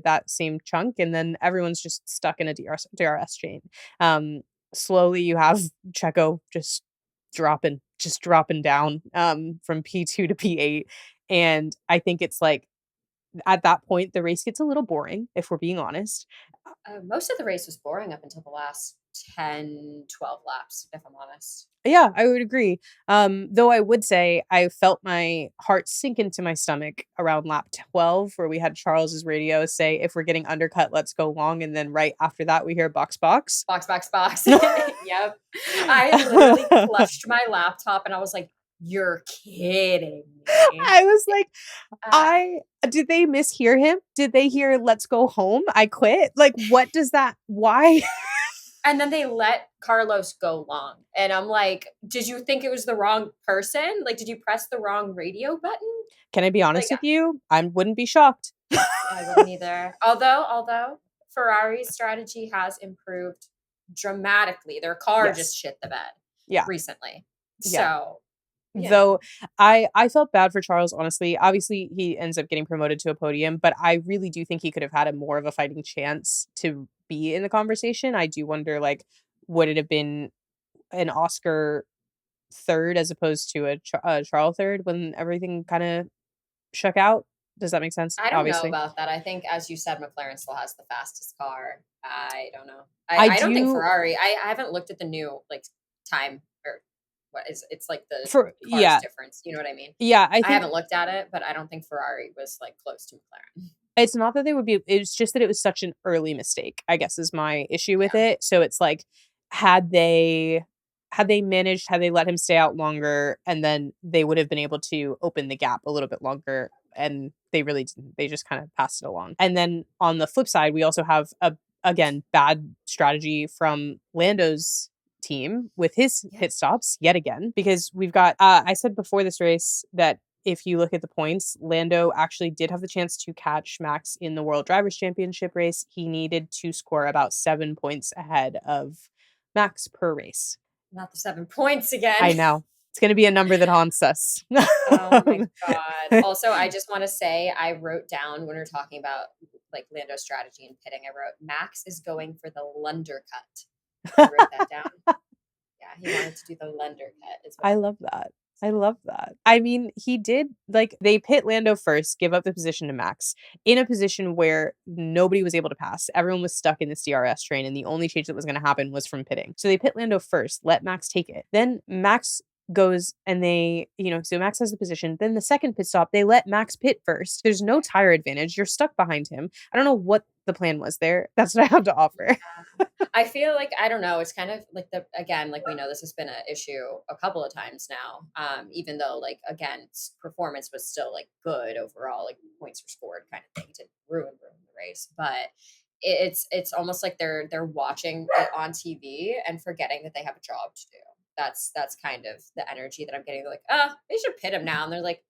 that same chunk, and then everyone's just stuck in a DRS chain. Um, Slowly you have Checo just dropping down from P2 to P8. And I think it's like at that point the race gets a little boring, if we're being honest. Most of the race was boring up until the last 10, 12 laps, if I'm honest. Yeah, I would agree. Though I would say I felt my heart sink into my stomach around lap 12, where we had Charles's radio say, "If we're getting undercut, let's go long." And then right after that, we hear box, box. Box, box, box. Yep. I literally clutched my laptop and I was like, you're kidding me. I was like, Uh, I did they mishear him? Did they hear "let's go home"? I quit. Like, what does that? Why? and then they let Carlos go long. And I'm like, did you think it was the wrong person? Like, did you press the wrong radio button? Can I be honest Like, with you? I wouldn't be shocked. I wouldn't either. Although Ferrari's strategy has improved dramatically. Their car Yes. just shit the bed Yeah. recently. Yeah. So, you know. Though I felt bad for Charles, honestly. Obviously, he ends up getting promoted to a podium, but I really do think he could have had a more of a fighting chance to be in the conversation. I do wonder, like, would it have been an Oscar third as opposed to a Charles third when everything kind of shook out? Does that make sense? I don't know Obviously. about that. I think, as you said, McLaren still has the fastest car. I don't know. I I don't think do Ferrari. I haven't looked at the new like time or what is it's like the for cars yeah. difference. You know what I mean? Yeah, I I think haven't looked at it, but I don't think Ferrari was like close to McLaren. it's not that they would be, it's just that it was such an early mistake, I guess is my issue with Yeah. it. So it's like, had they had they let him stay out longer, and then they would have been able to open the gap a little bit longer, and they really didn't. They just kind of passed it along. And then on the flip side, we also have again bad strategy from Lando's team with his Yeah. pit stops yet again, because we've got I said before this race that if you look at the points, Lando actually did have the chance to catch Max in the World Drivers' Championship race. He needed to score about 7 points ahead of Max per race. Not the 7 points again. I know. It's going to be a number that haunts us. Oh my God. Also, I just want to say I wrote down when we were talking about like Lando's strategy and pitting, I wrote Max is going for the Lunder cut. I wrote that down. Yeah, he wanted to do the Lunder cut as well. I love that. I love that. I mean, he did, like, they pit Lando first, give up the position to Max in a position where nobody was able to pass. Everyone was stuck in this DRS train, and the only change that was going to happen was from pitting. So they pit Lando first, let Max take it. Then Max goes and so Max has the position. Then the second pit stop, they let Max pit first. There's no tire advantage. You're stuck behind him. I don't know what the plan was there. That's what I have to offer. I feel like, I don't know, it's kind of like we know this has been an issue a couple of times now, even though like, again, performance was still like good overall, like points were scored kind of thing to ruin the race. But it's almost like they're watching it on TV and forgetting that they have a job to do. That's kind of the energy that I'm getting. They're like, they should pit him now. And they're like,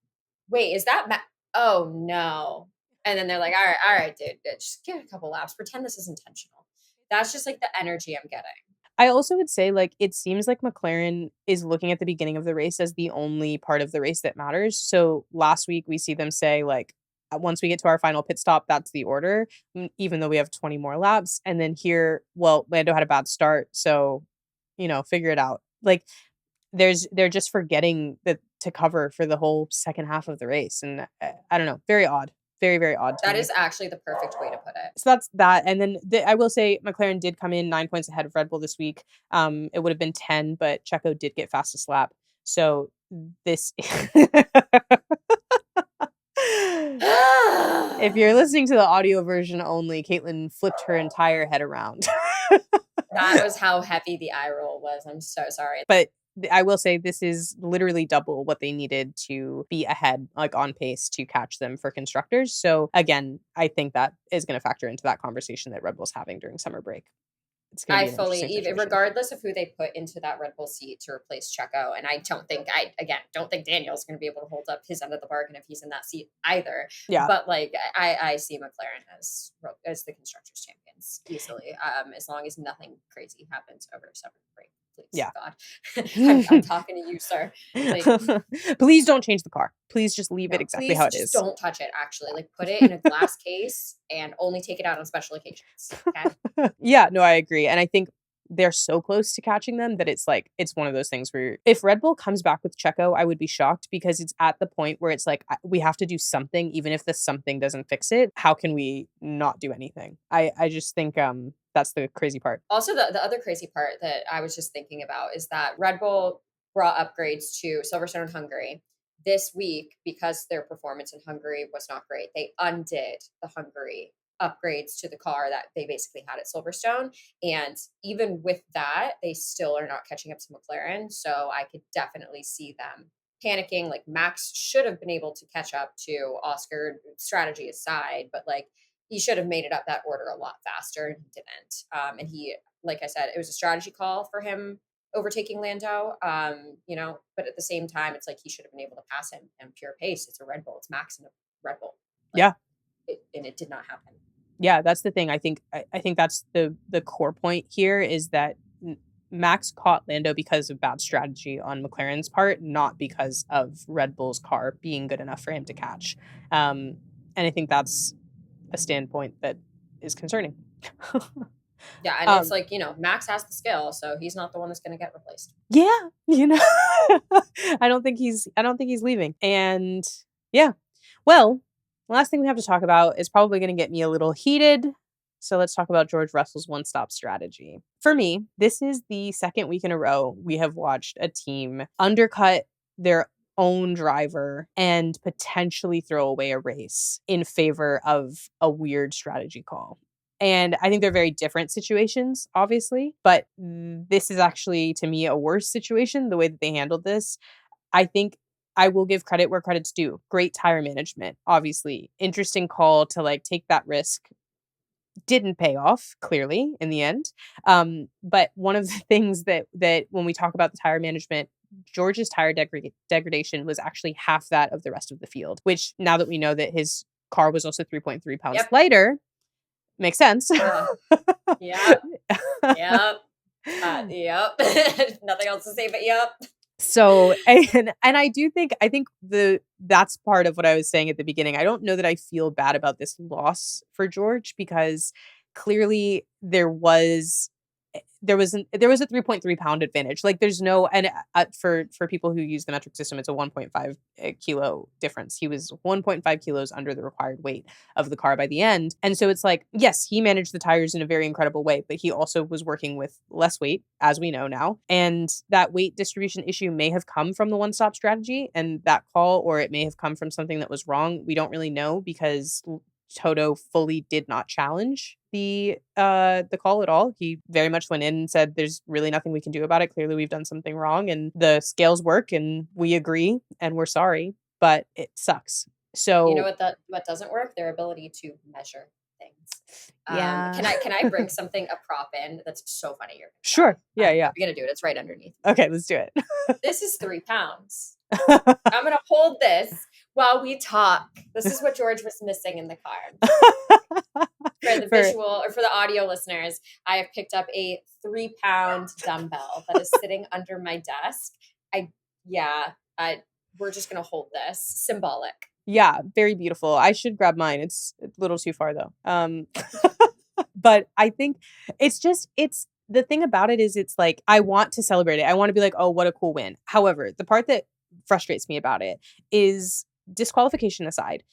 wait, is that oh no. And then they're like, all right, dude, just get a couple laps. Pretend this is intentional. That's just like the energy I'm getting. I also would say, like, it seems like McLaren is looking at the beginning of the race as the only part of the race that matters. So last week we see them say, like, once we get to our final pit stop, that's the order, even though we have 20 more laps. And then here, well, Lando had a bad start. So, figure it out. Like, they're just forgetting that to cover for the whole second half of the race. And I don't know, very odd. Very, very odd. That is actually the perfect way to put it. So that's that. And then I will say McLaren did come in 9 points ahead of Red Bull this week. It would have been 10, but Checo did get fastest lap. So this if you're listening to the audio version only, Kaitlin flipped her entire head around. That was how heavy the eye roll was. I'm so sorry. But I will say this is literally double what they needed to be ahead, like on pace to catch them for constructors. So again, I think that is going to factor into that conversation that Red Bull's having during summer break. It's going to be even regardless of who they put into that Red Bull seat to replace Checo. And I don't think Daniel's going to be able to hold up his end of the bargain if he's in that seat either. Yeah. But like, I see McLaren as the constructors champions easily, as long as nothing crazy happens over summer break. Please, yeah. God, I'm talking to you, sir. Like, please don't change the car. Please just leave it exactly how it is. Don't touch it. Actually, like put it in a glass case and only take it out on special occasions. Okay? Yeah, no, I agree, and I think they're so close to catching them that it's one of those things where if Red Bull comes back with Checo, I would be shocked because it's at the point where it's like we have to do something, even if the something doesn't fix it. How can we not do anything? I just think that's the crazy part. Also, the other crazy part that I was just thinking about is that Red Bull brought upgrades to Silverstone and Hungary this week because their performance in Hungary was not great. They undid the Hungary upgrades to the car that they basically had at Silverstone. And even with that, they still are not catching up to McLaren. So I could definitely see them panicking. Like Max should have been able to catch up to Oscar, strategy aside, but like he should have made it up that order a lot faster and he didn't. And he, like I said, it was a strategy call for him overtaking Lando, but at the same time, it's like he should have been able to pass him in pure pace. It's a Red Bull. It's Max and a Red Bull. Yeah. And it did not happen. Yeah, that's the thing. I think that's the core point here is that Max caught Lando because of bad strategy on McLaren's part, not because of Red Bull's car being good enough for him to catch. And I think that's a standpoint that is concerning. Yeah, and it's like, Max has the skill, so he's not the one that's going to get replaced. Yeah, I don't think he's leaving. And yeah. Well, the last thing we have to talk about is probably going to get me a little heated. So let's talk about George Russell's one-stop strategy. For me, this is the second week in a row we have watched a team undercut their own driver and potentially throw away a race in favor of a weird strategy call. And I think they're very different situations, obviously, but this is actually, to me, a worse situation, the way that they handled this. I think I will give credit where credit's due. Great tire management, obviously. Interesting call to take that risk. Didn't pay off, clearly, in the end. But one of the things that when we talk about the tire management, George's tire degradation was actually half that of the rest of the field, which now that we know that his car was also 3.3 pounds lighter, makes sense. Yep. Yep. Nothing else to say, but yep. So, and I think that's part of what I was saying at the beginning. I don't know that I feel bad about this loss for George because clearly there was a 3.3 pound advantage. Like there's no, and for people who use the metric system, it's a 1.5 kilo difference. He was 1.5 kilos under the required weight of the car by the end. And so it's like, yes, he managed the tires in a very incredible way, but he also was working with less weight, as we know now. And that weight distribution issue may have come from the one-stop strategy and that call, or it may have come from something that was wrong. We don't really know because Toto fully did not challenge the call at all. He very much went in and said, "There's really nothing we can do about it. Clearly, we've done something wrong, and the scales work, and we agree, and we're sorry, but it sucks." You know So, what doesn't work? Their ability to measure things. yeah, Can I bring something a prop in that's so funny? You're gonna sure, yeah, yeah. I'm gonna do it. It's right underneath. Okay, let's do it. This is 3 pounds. I'm gonna hold this while we talk. This is what George was missing in the car. For the visual or for the audio listeners, I have picked up a 3-pound dumbbell that is sitting under my desk. We're just gonna hold this. Symbolic. Yeah, very beautiful. I should grab mine. It's a little too far though. But I think it's the thing about it is it's like I want to celebrate it. I want to be like, "Oh, what a cool win." However, the part that frustrates me about it is disqualification aside,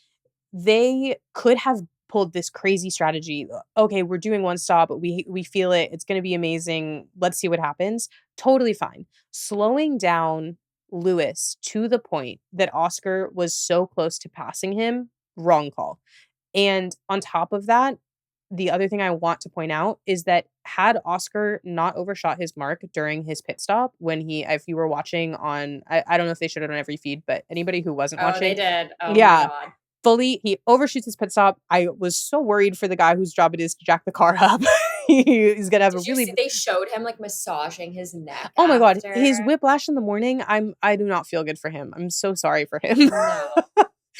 they could have pulled this crazy strategy. Okay, we're doing one stop, but we feel it. It's going to be amazing. Let's see what happens. Totally fine. Slowing down Lewis to the point that Oscar was so close to passing him, wrong call. And on top of that, the other thing I want to point out is that had Oscar not overshot his mark during his pit stop if you were watching on, I don't know if they showed it on every feed, but anybody who wasn't Oh, they watching, did. Oh yeah, my God. fully, he overshoots his pit stop. I was so worried for the guy whose job it is to jack the car up. He's gonna have Did a you see really, they showed him like massaging his neck oh my God, his after? whiplash in the morning. I do not feel good for him. I'm so sorry for him. No.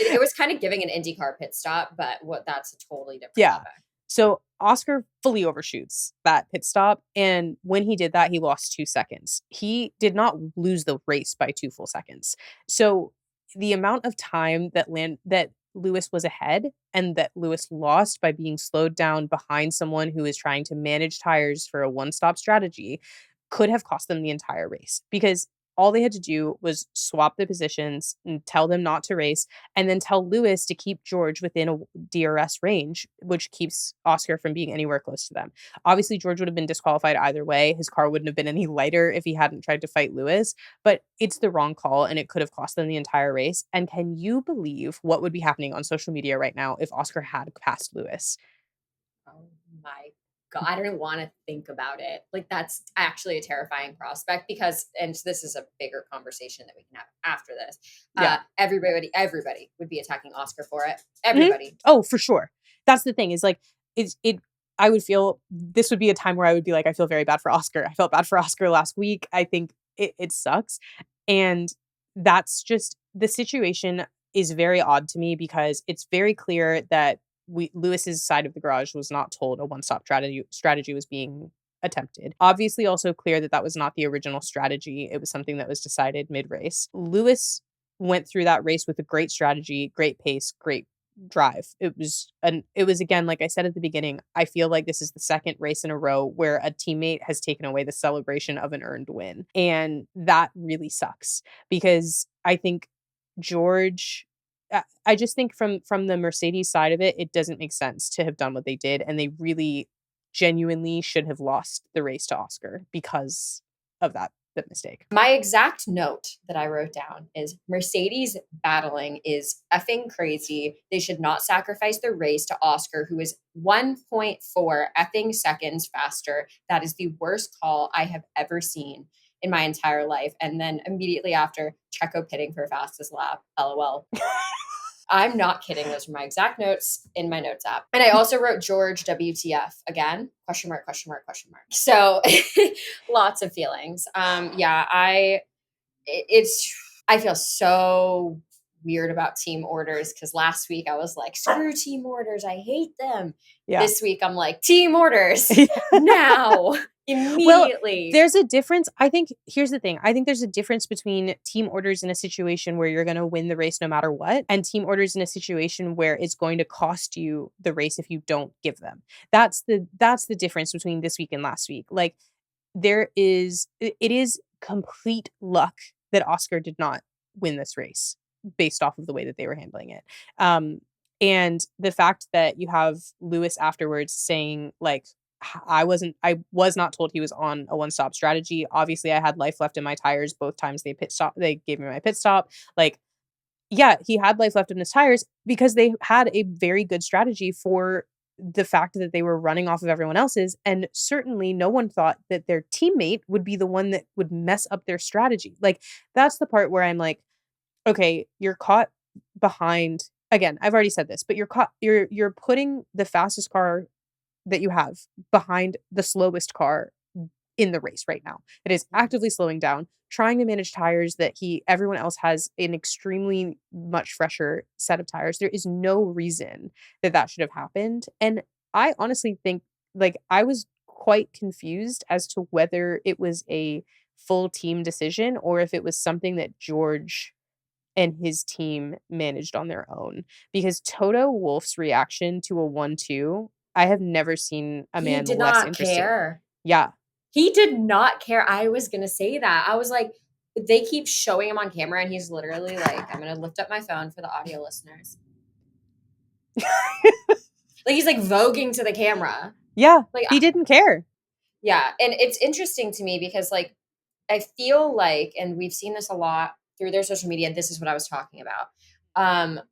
It was kind of giving an IndyCar pit stop, but that's a totally different Yeah. topic. So Oscar fully overshoots that pit stop. And when he did that, he lost 2 seconds. He did not lose the race by 2 full seconds. So the amount of time that Lewis was ahead and that Lewis lost by being slowed down behind someone who is trying to manage tires for a one-stop strategy could have cost them the entire race because all they had to do was swap the positions and tell them not to race and then tell Lewis to keep George within a DRS range, which keeps Oscar from being anywhere close to them. Obviously, George would have been disqualified either way. His car wouldn't have been any lighter if he hadn't tried to fight Lewis, but it's the wrong call and it could have cost them the entire race. And can you believe what would be happening on social media right now if Oscar had passed Lewis? Oh my God. I don't want to think about it. Like that's actually a terrifying prospect because, and this is a bigger conversation that we can have after this. Yeah. Everybody would be attacking Oscar for it. Everybody. Mm-hmm. Oh, for sure. That's the thing is like, I would feel this would be a time where I would be like, I feel very bad for Oscar. I felt bad for Oscar last week. I think it sucks. And that's just the situation is very odd to me because it's very clear that Lewis's side of the garage was not told a one-stop strategy was being attempted. Obviously also clear that that was not the original strategy. It was something that was decided mid-race. Lewis went through that race with a great strategy, great pace, great drive. It was again, like I said at the beginning, I feel like this is the second race in a row where a teammate has taken away the celebration of an earned win. And that really sucks because I think George I just think from the Mercedes side of it, it doesn't make sense to have done what they did. And they really genuinely should have lost the race to Oscar because of that mistake. My exact note that I wrote down is Mercedes battling is effing crazy. They should not sacrifice the race to Oscar, who is 1.4 effing seconds faster. That is the worst call I have ever seen in my entire life. And then immediately after, Checo pitting for fastest lap. LOL. I'm not kidding. Those are my exact notes in my notes app. And I also wrote George WTF again, question mark, question mark, question mark. So lots of feelings. I feel so weird about team orders because last week I was like, screw team orders. I hate them. Yeah. This week I'm like, team orders now. Well, immediately. there's a difference. I think here's the thing. I think there's a difference between team orders in a situation where you're going to win the race no matter what, and team orders in a situation where it's going to cost you the race if you don't give them. That's the difference between this week and last week. Like it is complete luck that Oscar did not win this race based off of the way that they were handling it. And the fact that you have Lewis afterwards saying like, I was not told he was on a one-stop strategy. Obviously, I had life left in my tires both times they gave me my pit stop. Like, yeah, he had life left in his tires because they had a very good strategy for the fact that they were running off of everyone else's, and certainly no one thought that their teammate would be the one that would mess up their strategy. Like, that's the part where I'm like, okay, you're caught behind. Again, I've already said this, but you're putting the fastest car that you have behind the slowest car in the race right now. It is actively slowing down, trying to manage tires that everyone else has an extremely much fresher set of tires. There is no reason that that should have happened. And I honestly think, like, I was quite confused as to whether it was a full team decision or if it was something that George and his team managed on their own. Because Toto Wolff's reaction to a 1-2, I have never seen a He man did less not interested. care. Yeah. He did not care. I was going to say that. I was like, they keep showing him on camera, and he's literally like, I'm going to lift up my phone for the audio listeners. Like, he's like voguing to the camera. Yeah. Like, He didn't care. yeah. And it's interesting to me because, like, I feel like, and we've seen this a lot through their social media, this is what I was talking about.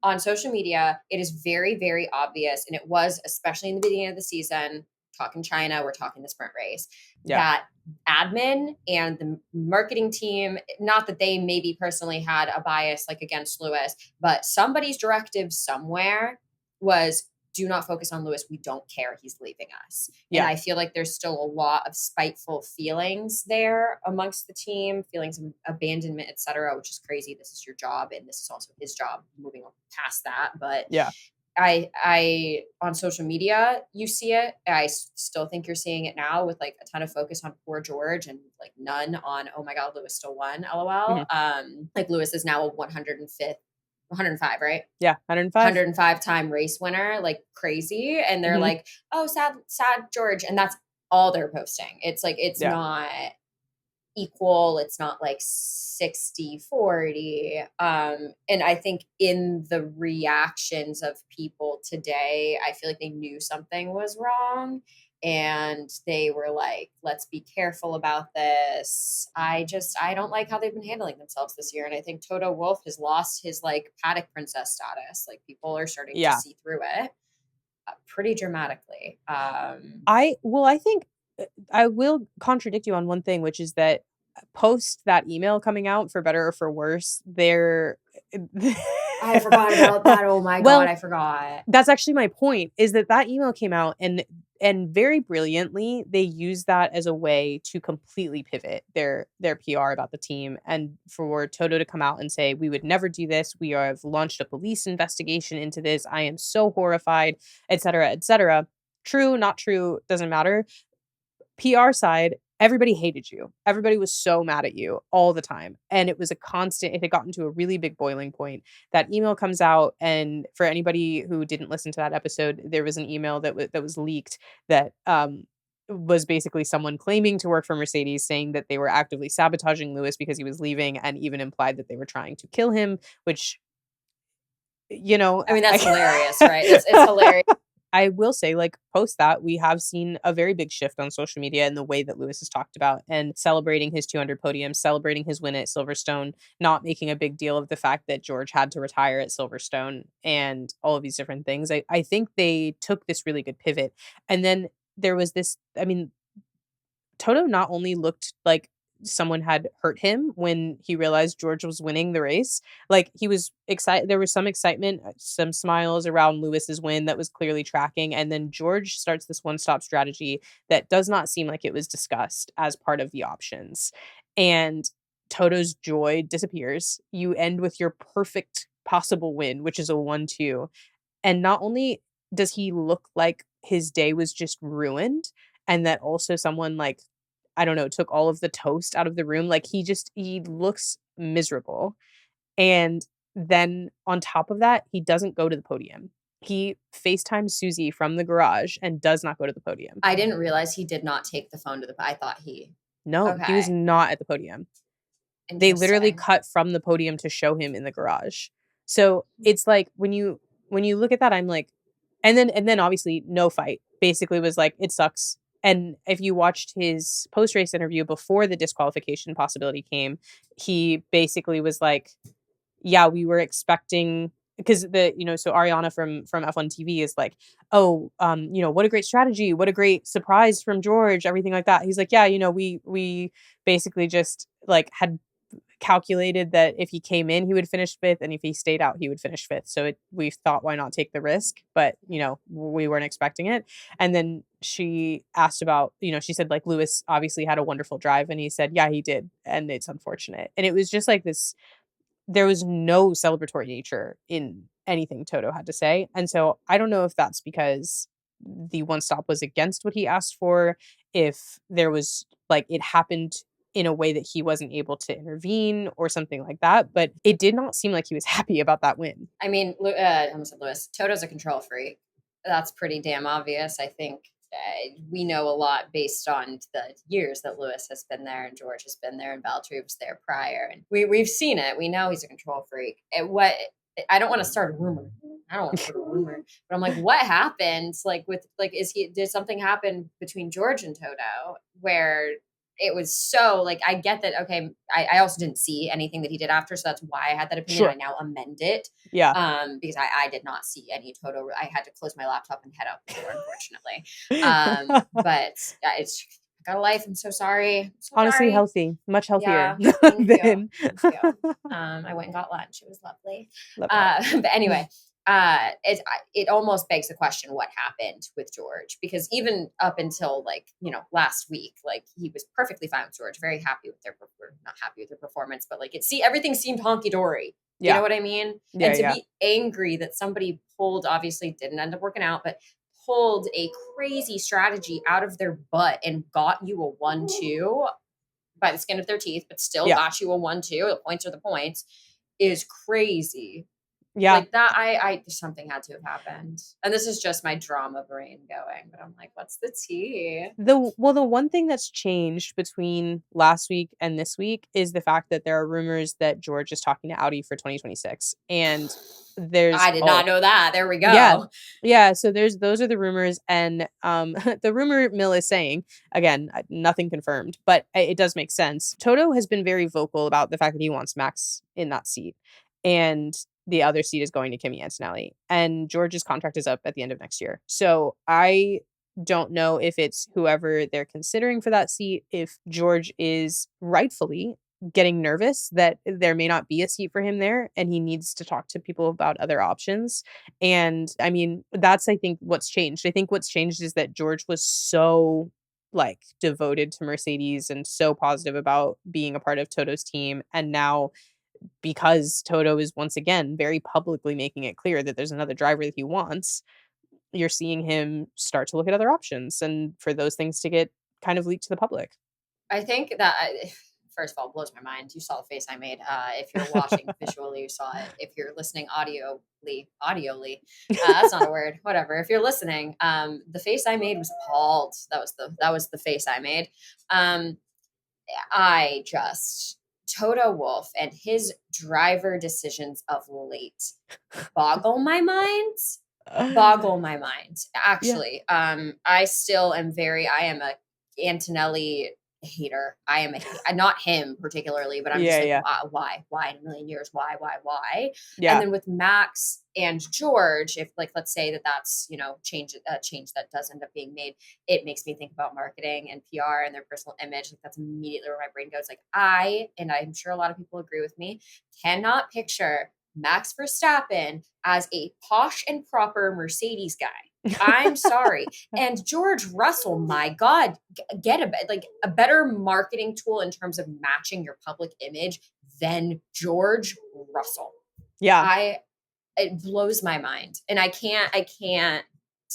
On social media, it is very, very obvious, and it was, especially in the beginning of the season, talking China, we're talking the sprint race, Yeah. that admin and the marketing team, not that they maybe personally had a bias like against Lewis, but somebody's directive somewhere was, do not focus on Lewis. We don't care. He's leaving us. Yeah. And I feel like there's still a lot of spiteful feelings there amongst the team, feelings of abandonment, etc., which is crazy. This is your job, and this is also his job, moving past that. But Yeah. I on social media, you see it. I still think you're seeing it now with like a ton of focus on poor George and like none on, oh my God, Lewis still won, LOL. Like Lewis is now a 105, right? Yeah, 105. 105 time race winner, like crazy. And they're like, oh, sad George. And that's all they're posting. It's like, it's not equal. It's not like 60-40. And I think in the reactions of people today, I feel like they knew something was wrong. And they were like, let's be careful about this. I don't like how they've been handling themselves this year. And I think Toto Wolff has lost his like paddock princess status. Like people are starting to see through it pretty dramatically. I think I will contradict you on one thing, which is that post that email coming out, for better or for worse, I forgot about that. Oh my God, I forgot. That's actually my point, is that email came out and very brilliantly, they used that as a way to completely pivot their PR about the team, and for Toto to come out and say, we would never do this. We have launched a police investigation into this. I am so horrified, etc., etc. True, not true, doesn't matter. PR side, everybody hated you. Everybody was so mad at you all the time. And it was a constant, it had gotten to a really big boiling point. That email comes out, and for anybody who didn't listen to that episode, there was an email that was leaked that was basically someone claiming to work for Mercedes, saying that they were actively sabotaging Lewis because he was leaving, and even implied that they were trying to kill him, which, you know, I mean, that's hilarious, right? It's hilarious. I will say, like, post that, we have seen a very big shift on social media in the way that Lewis is talked about, and celebrating his 200 podiums, celebrating his win at Silverstone, not making a big deal of the fact that George had to retire at Silverstone, and all of these different things. I think they took this really good pivot. And then there was this, I mean, Toto not only looked like someone had hurt him when he realized George was winning the race. Like, he was excited. There was some excitement, some smiles around Lewis's win that was clearly tracking. And then George starts this one-stop strategy that does not seem like it was discussed as part of the options. And Toto's joy disappears. You end with your perfect possible win, which is a 1-2. And not only does he look like his day was just ruined, and that also someone like I don't know, took all of the toast out of the room. Like, he looks miserable. And then on top of that, he doesn't go to the podium. He FaceTimes Susie from the garage and does not go to the podium. I didn't realize he did not take the phone to the. I thought he. No, he was Okay. not at the podium. They literally Interesting. cut from the podium to show him in the garage. So it's like when you look at that, I'm like, and then obviously no fight. Basically was like, it sucks. And if you watched his post race interview before the disqualification possibility came, he basically was like, yeah, we were expecting, because so Ariana from F1 TV is like, oh, what a great strategy, what a great surprise from George, everything like that. He's like, yeah, we basically just like had calculated that if he came in, he would finish fifth, and if he stayed out, he would finish fifth. So we thought, why not take the risk? But we weren't expecting it. And then she asked about, she said like Lewis obviously had a wonderful drive, and he said, yeah, he did, and it's unfortunate. And it was just like this. There was no celebratory nature in anything Toto had to say. And so I don't know if that's because the one stop was against what he asked for, if there was like it happened in a way that he wasn't able to intervene or something like that. But it did not seem like he was happy about that win. I mean, I almost said Lewis. Toto's a control freak. That's pretty damn obvious. I think we know a lot based on the years that Lewis has been there and George has been there and Valtteri was there prior. And we've seen it. We know he's a control freak. I don't want to start a rumor. I don't want to start a rumor, but I'm like, what happened? Like did something happen between George and Toto where it was so like, I get that. Okay. I also didn't see anything that he did after. So that's why I had that opinion. Sure. I now amend it. Yeah. Because I did not see any Toto. I had to close my laptop and head out the door, unfortunately. But it's got a life. I'm so sorry. I'm so Honestly, sorry. healthy, much healthier Yeah, thank you. than. Thank you. I went and got lunch. It was lovely. But anyway, it almost begs the question, what happened with George? Because even up until last week, like he was perfectly fine with George, very happy with not happy with their performance, but everything seemed honky dory. You know what I mean? Yeah, and to be angry that somebody obviously didn't end up working out, but pulled a crazy strategy out of their butt and got you a 1-2 by the skin of their teeth, but still got you a 1-2. The points are the points, is crazy. Yeah. Like that, I something had to have happened. And this is just my drama brain going, but I'm like, what's the tea? The one thing that's changed between last week and this week is the fact that there are rumors that George is talking to Audi for 2026. And I did not know that. There we go. Yeah. So those are the rumors. And the rumor mill is saying, again, nothing confirmed, but it does make sense. Toto has been very vocal about the fact that he wants Max in that seat. And the other seat is going to Kimi Antonelli, and George's contract is up at the end of next year. So I don't know if it's whoever they're considering for that seat, if George is rightfully getting nervous that there may not be a seat for him there and he needs to talk to people about other options. And I mean, that's, I think, what's changed. I think what's changed is that George was so like devoted to Mercedes and so positive about being a part of Toto's team. And now, because Toto is once again very publicly making it clear that there's another driver that he wants, you're seeing him start to look at other options and for those things to get kind of leaked to the public. I think that, first of all, blows my mind. You saw the face I made. If you're watching visually, you saw it. If you're listening audioly, that's not a word. Whatever. If you're listening, the face I made was appalled. That was the face I made. Toto Wolff and his driver decisions of late boggle my mind. Actually. Yeah. I still am I am a Antonelli hater. I am not him particularly, but I'm why in a million years? Why? Yeah. And then with Max and George, if let's say that's, change that does end up being made, it makes me think about marketing and PR and their personal image. That's immediately where my brain goes. And I'm sure a lot of people agree with me, cannot picture Max Verstappen as a posh and proper Mercedes guy. I'm sorry. And George Russell, my God, get a better marketing tool in terms of matching your public image than George Russell. Yeah. It blows my mind. And I can't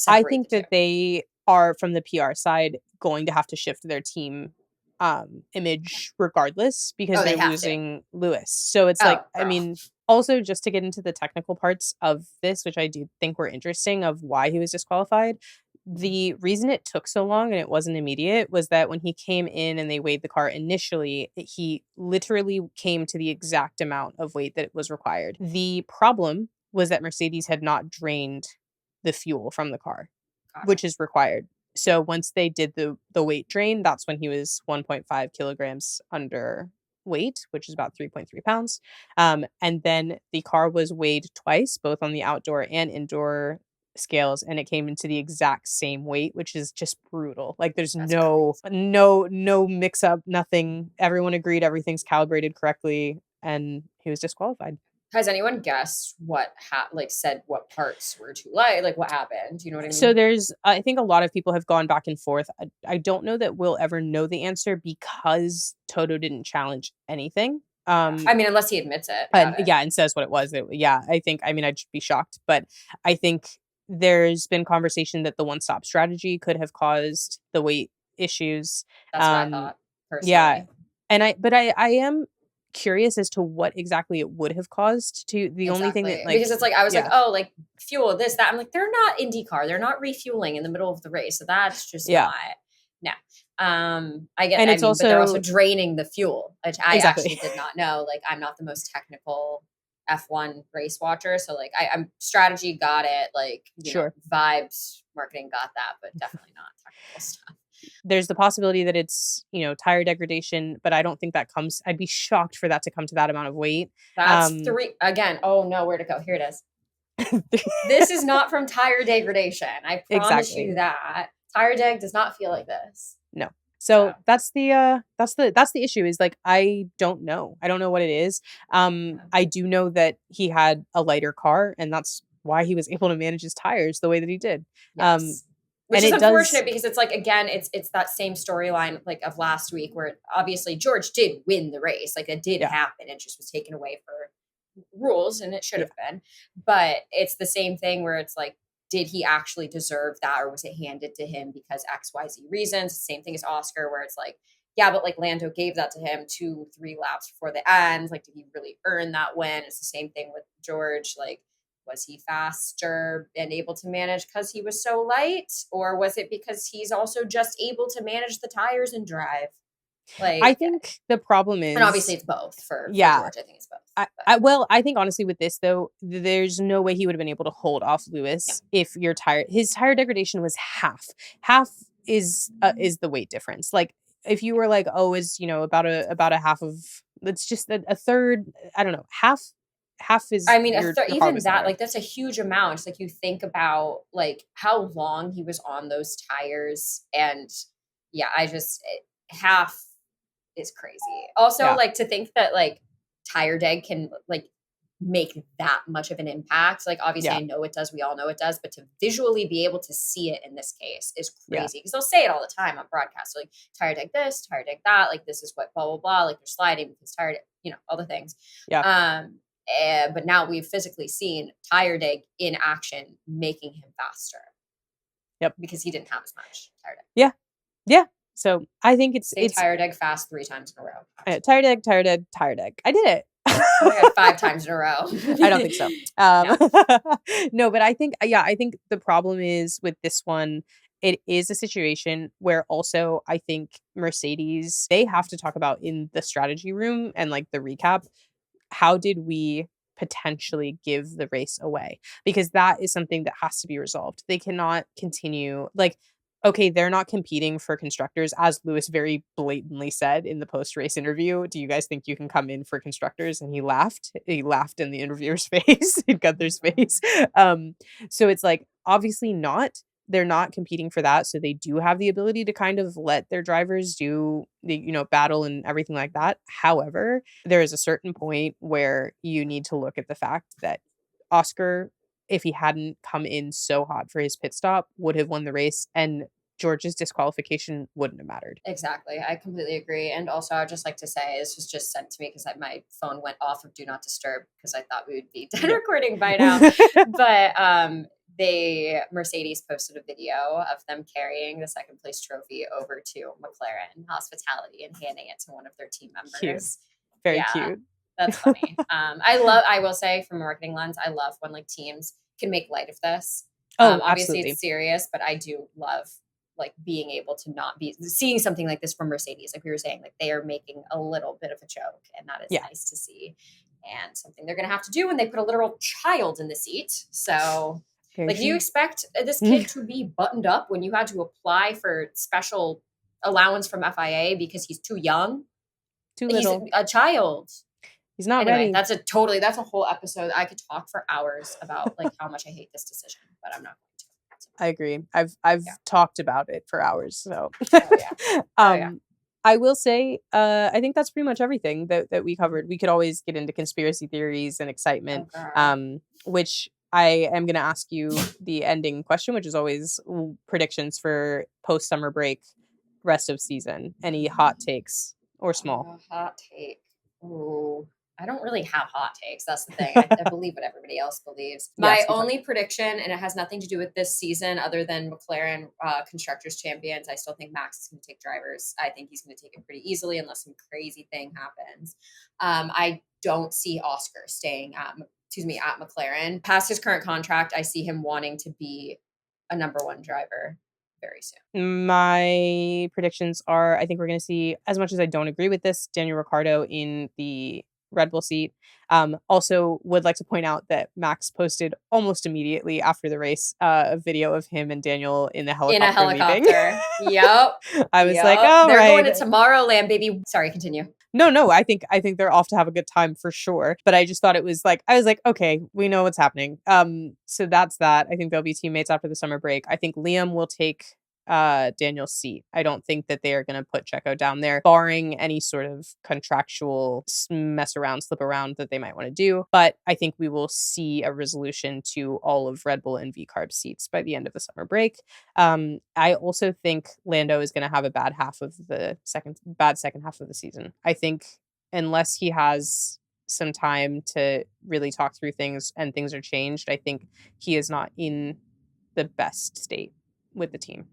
I think that they are, from the PR side, going to have to shift their team image regardless because Oh, they they're have to. losing Lewis. So it's like, Oh, I girl. mean, also just to get into the technical parts of this, which I do think were interesting of why he was disqualified. The reason it took so long and it wasn't immediate was that when he came in and they weighed the car initially, he literally came to the exact amount of weight that was required. The problem was that Mercedes had not drained the fuel from the car, Got it. which is required. So once they did the weight drain, that's when he was 1.5 kilograms under weight, which is about 3.3 pounds. And then the car was weighed twice, both on the outdoor and indoor scales, and it came into the exact same weight, which is just brutal. Like there's That's crazy. no mix up, nothing. Everyone agreed everything's calibrated correctly, and he was disqualified. Has anyone guessed what said what parts were too light? Like what happened? You know what I So mean? there's I think a lot of people have gone back and forth. I don't know that we'll ever know the answer because Toto didn't challenge anything. Yeah. I mean, unless he admits it. And Got it. yeah, and says what it was. Yeah, I think, I mean, I'd be shocked, but I think there's been conversation that the one-stop strategy could have caused the weight issues. That's what I Um, thought yeah, personally. and I am curious as to what exactly it would have caused to the only thing that Exactly. like Because it's like I was like, yeah, oh, like fuel, this, that. I'm like, they're not IndyCar. They're not refueling in the middle of the race. So that's just yeah, not no. I get and I it's mean, but they're also also draining the fuel, which I exactly actually did not know. Like I'm not the most technical F1 race watcher. So like I'm strategy got it, like, sure. vibes, marketing got that, but definitely not technical stuff. There's the possibility that it's, tire degradation, but I don't think that comes I'd be shocked for that to come to that amount of weight. That's Um, three again. Oh no, where to go? Here it is. This is not from tire degradation. I promise you exactly. that. Tire deg does not feel like this. No. So So that's the issue is like I don't know. I don't know what it is. yeah. I do know that he had a lighter car and that's why he was able to manage his tires the way that he did. Um Yes. Which and is it does unfortunate because it's like again, it's that same storyline like of last week where obviously George did win the race. Like it did yeah. happen. It just was taken away for rules and it should Yeah. have been. But it's the same thing where it's like, did he actually deserve that or was it handed to him because XYZ reasons? Same thing as Oscar, where it's like, yeah, but like Lando gave that to him 2-3 laps before the end. Like, did he really earn that win? It's the same thing with George. Like, was he faster and able to manage because he was so light? Or was it because he's also just able to manage the tires and drive? I Like, think the problem and obviously is it's both for yeah. George. I think it's both. But Well, I think honestly with this though, there's no way he would have been able to hold off yeah. Lewis if your tire his tire degradation was half. Half is the weight difference. Like if you were like, oh, is about a half of it's just a third, I don't know, half is I mean, your car even was that, thinner. like, that's a huge amount. It's like you think about like how long he was on those tires, and yeah, half is crazy. Also, Yeah. like to think that like tire deg can like make that much of an impact. Like, obviously, Yeah. I know it does. We all know it does, but to visually be able to see it in this case is Yeah. crazy because they'll say it all the time on broadcast. So, like tire deg this, tire deg that. Like this is what blah blah blah. Like they're sliding because tire, all the things. Yeah. But now we've physically seen tire deg in action, making him faster. Yep. Because he didn't have as much tire deg. Yeah. Yeah. So I think it's tire deg fast 3 times in a row. tire deg, tire deg, tire deg. I did it. Oh my God, 5 times in a row. I don't think so. No. No, but I think the problem is with this one, it is a situation where also I think Mercedes, they have to talk about in the strategy room and like the recap, how did we potentially give the race away? Because that is something that has to be resolved. They cannot continue like, okay, they're not competing for constructors, as Lewis very blatantly said in the post-race interview. Do you guys think you can come in for constructors? And he laughed. He laughed in the interviewer's face, in Gunther's face. So it's like, obviously not. They're not competing for that. So they do have the ability to kind of let their drivers do the, battle and everything like that. However, there is a certain point where you need to look at the fact that Oscar, if he hadn't come in so hot for his pit stop, would have won the race, and George's disqualification wouldn't have mattered. Exactly. I completely agree. And also, I would just like to say, this was just sent to me because my phone went off of Do Not Disturb because I thought we would be done recording by now. But Mercedes posted a video of them carrying the second place trophy over to McLaren Hospitality and handing it to one of their team Cute. members. Very Yeah, cute. that's funny. I will say from a marketing lens, I love when like teams can make light of this. Oh, Obviously absolutely. it's serious, but I do love like being able to not be seeing something like this from Mercedes. Like we were saying, like they are making a little bit of a joke, and that is Yeah. nice to see. And something they're going to have to do when they put a literal child in the seat. So, Very like, do you true. expect this kid to be buttoned up when you had to apply for special allowance from FIA because he's too young? Too He's little. a child. He's not Anyway, ready. that's a whole episode. I could talk for hours about like how much I hate this decision, but I'm not going to. I agree. I've Yeah. talked about it for hours. So, Oh yeah. Oh yeah. I will say, I think that's pretty much everything that we covered. We could always get into conspiracy theories and excitement, Oh, girl. which I am going to ask you the ending question, which is always predictions for post summer break, rest of season. Any hot takes or small? Hot take. Ooh, I don't really have hot takes. That's the thing. I believe what everybody else believes. My Yes, we talked. only prediction, and it has nothing to do with this season other than McLaren constructors champions, I still think Max is going to take drivers. I think he's going to take it pretty easily unless some crazy thing happens. I don't see Oscar staying at McLaren. Past his current contract, I see him wanting to be a number one driver very soon. My predictions are, I think we're going to see, as much as I don't agree with this, Daniel Ricciardo in the Red Bull seat. Also would like to point out that Max posted almost immediately after the race a video of him and Daniel in the helicopter. In a helicopter. Yep. I was like, oh, they're right. going to Tomorrowland, baby. Sorry, continue. No, I think they're off to have a good time for sure. But I just thought it was like, I was like, okay, we know what's happening. So that's that. I think they'll be teammates after the summer break. I think Liam will take Daniel's seat. I don't think that they are going to put Checo down there, barring any sort of contractual slip around that they might want to do. But I think we will see a resolution to all of Red Bull and VCARB seats by the end of the summer break. I also think Lando is going to have a bad second half of the season. I think unless he has some time to really talk through things and things are changed, I think he is not in the best state with the team.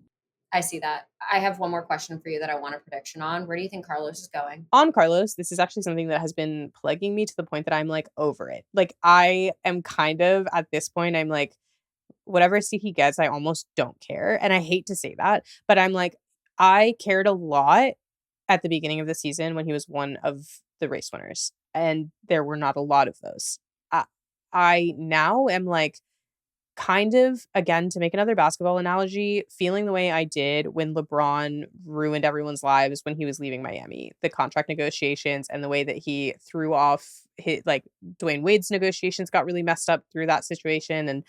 I see that. I have one more question for you that I want a prediction on. Where do you think Carlos is going? On Carlos, this is actually something that has been plaguing me to the point that I'm like over it. Like I am kind of at this point, I'm like, whatever seat he gets, I almost don't care. And I hate to say that, but I'm like, I cared a lot at the beginning of the season when he was one of the race winners. And there were not a lot of those. I now am like, kind of, again, to make another basketball analogy, feeling the way I did when LeBron ruined everyone's lives when he was leaving Miami. The contract negotiations and the way that he threw off his, like, Dwayne Wade's negotiations got really messed up through that situation. And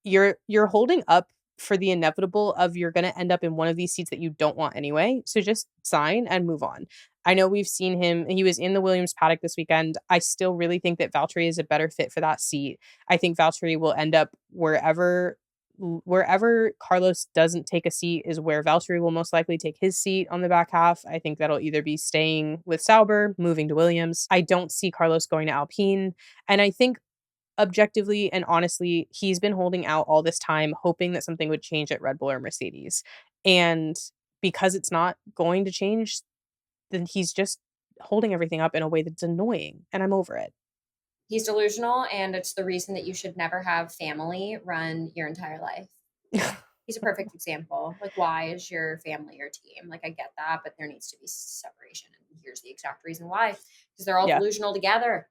you're holding up for the inevitable of you're going to end up in one of these seats that you don't want anyway. So just sign and move on. I know we've seen him. He was in the Williams paddock this weekend. I still really think that Valtteri is a better fit for that seat. I think Valtteri will end up wherever Carlos doesn't take a seat is where Valtteri will most likely take his seat on the back half. I think that'll either be staying with Sauber, moving to Williams. I don't see Carlos going to Alpine. And I think objectively and honestly, he's been holding out all this time, hoping that something would change at Red Bull or Mercedes. And because it's not going to change, then he's just holding everything up in a way that's annoying. And I'm over it. He's delusional, and it's the reason that you should never have family run your entire life. He's a perfect example. Like, why is your family your team? Like, I get that, but there needs to be separation. And here's the exact reason why. Because they're all delusional together.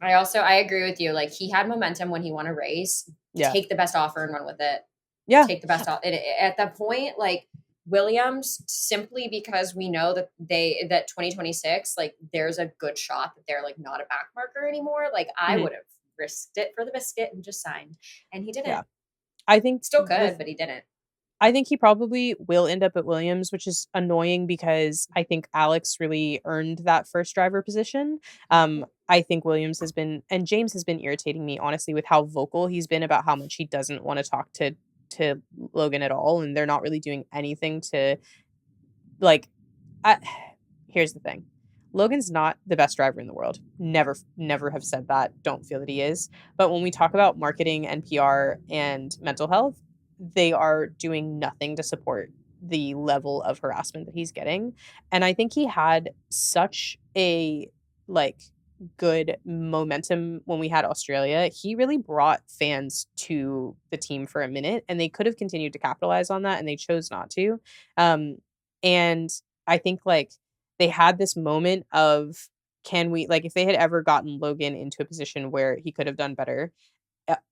I agree with you. Like, he had momentum when he won a race. Yeah. Take the best offer and run with it. Yeah. Take the best offer. At that point, like, Williams, simply because we know that 2026, like, there's a good shot that they're like not a back marker anymore. Like, I would have risked it for the biscuit and just signed, and he didn't. Yeah. I think still could, but he didn't. I think he probably will end up at Williams, which is annoying because I think Alex really earned that first driver position. I think Williams has been, and James has been irritating me, honestly, with how vocal he's been about how much he doesn't want to talk to Logan at all, and they're not really doing anything to, like, here's the thing. Logan's not the best driver in the world. Never have said that. Don't feel that he is. But when we talk about marketing and PR and mental health, they are doing nothing to support the level of harassment that he's getting. And I think he had such a like good momentum when we had Australia. He really brought fans to the team for a minute, and they could have continued to capitalize on that, and they chose not to. And I think like they had this moment of, can we, like, if they had ever gotten Logan into a position where he could have done better,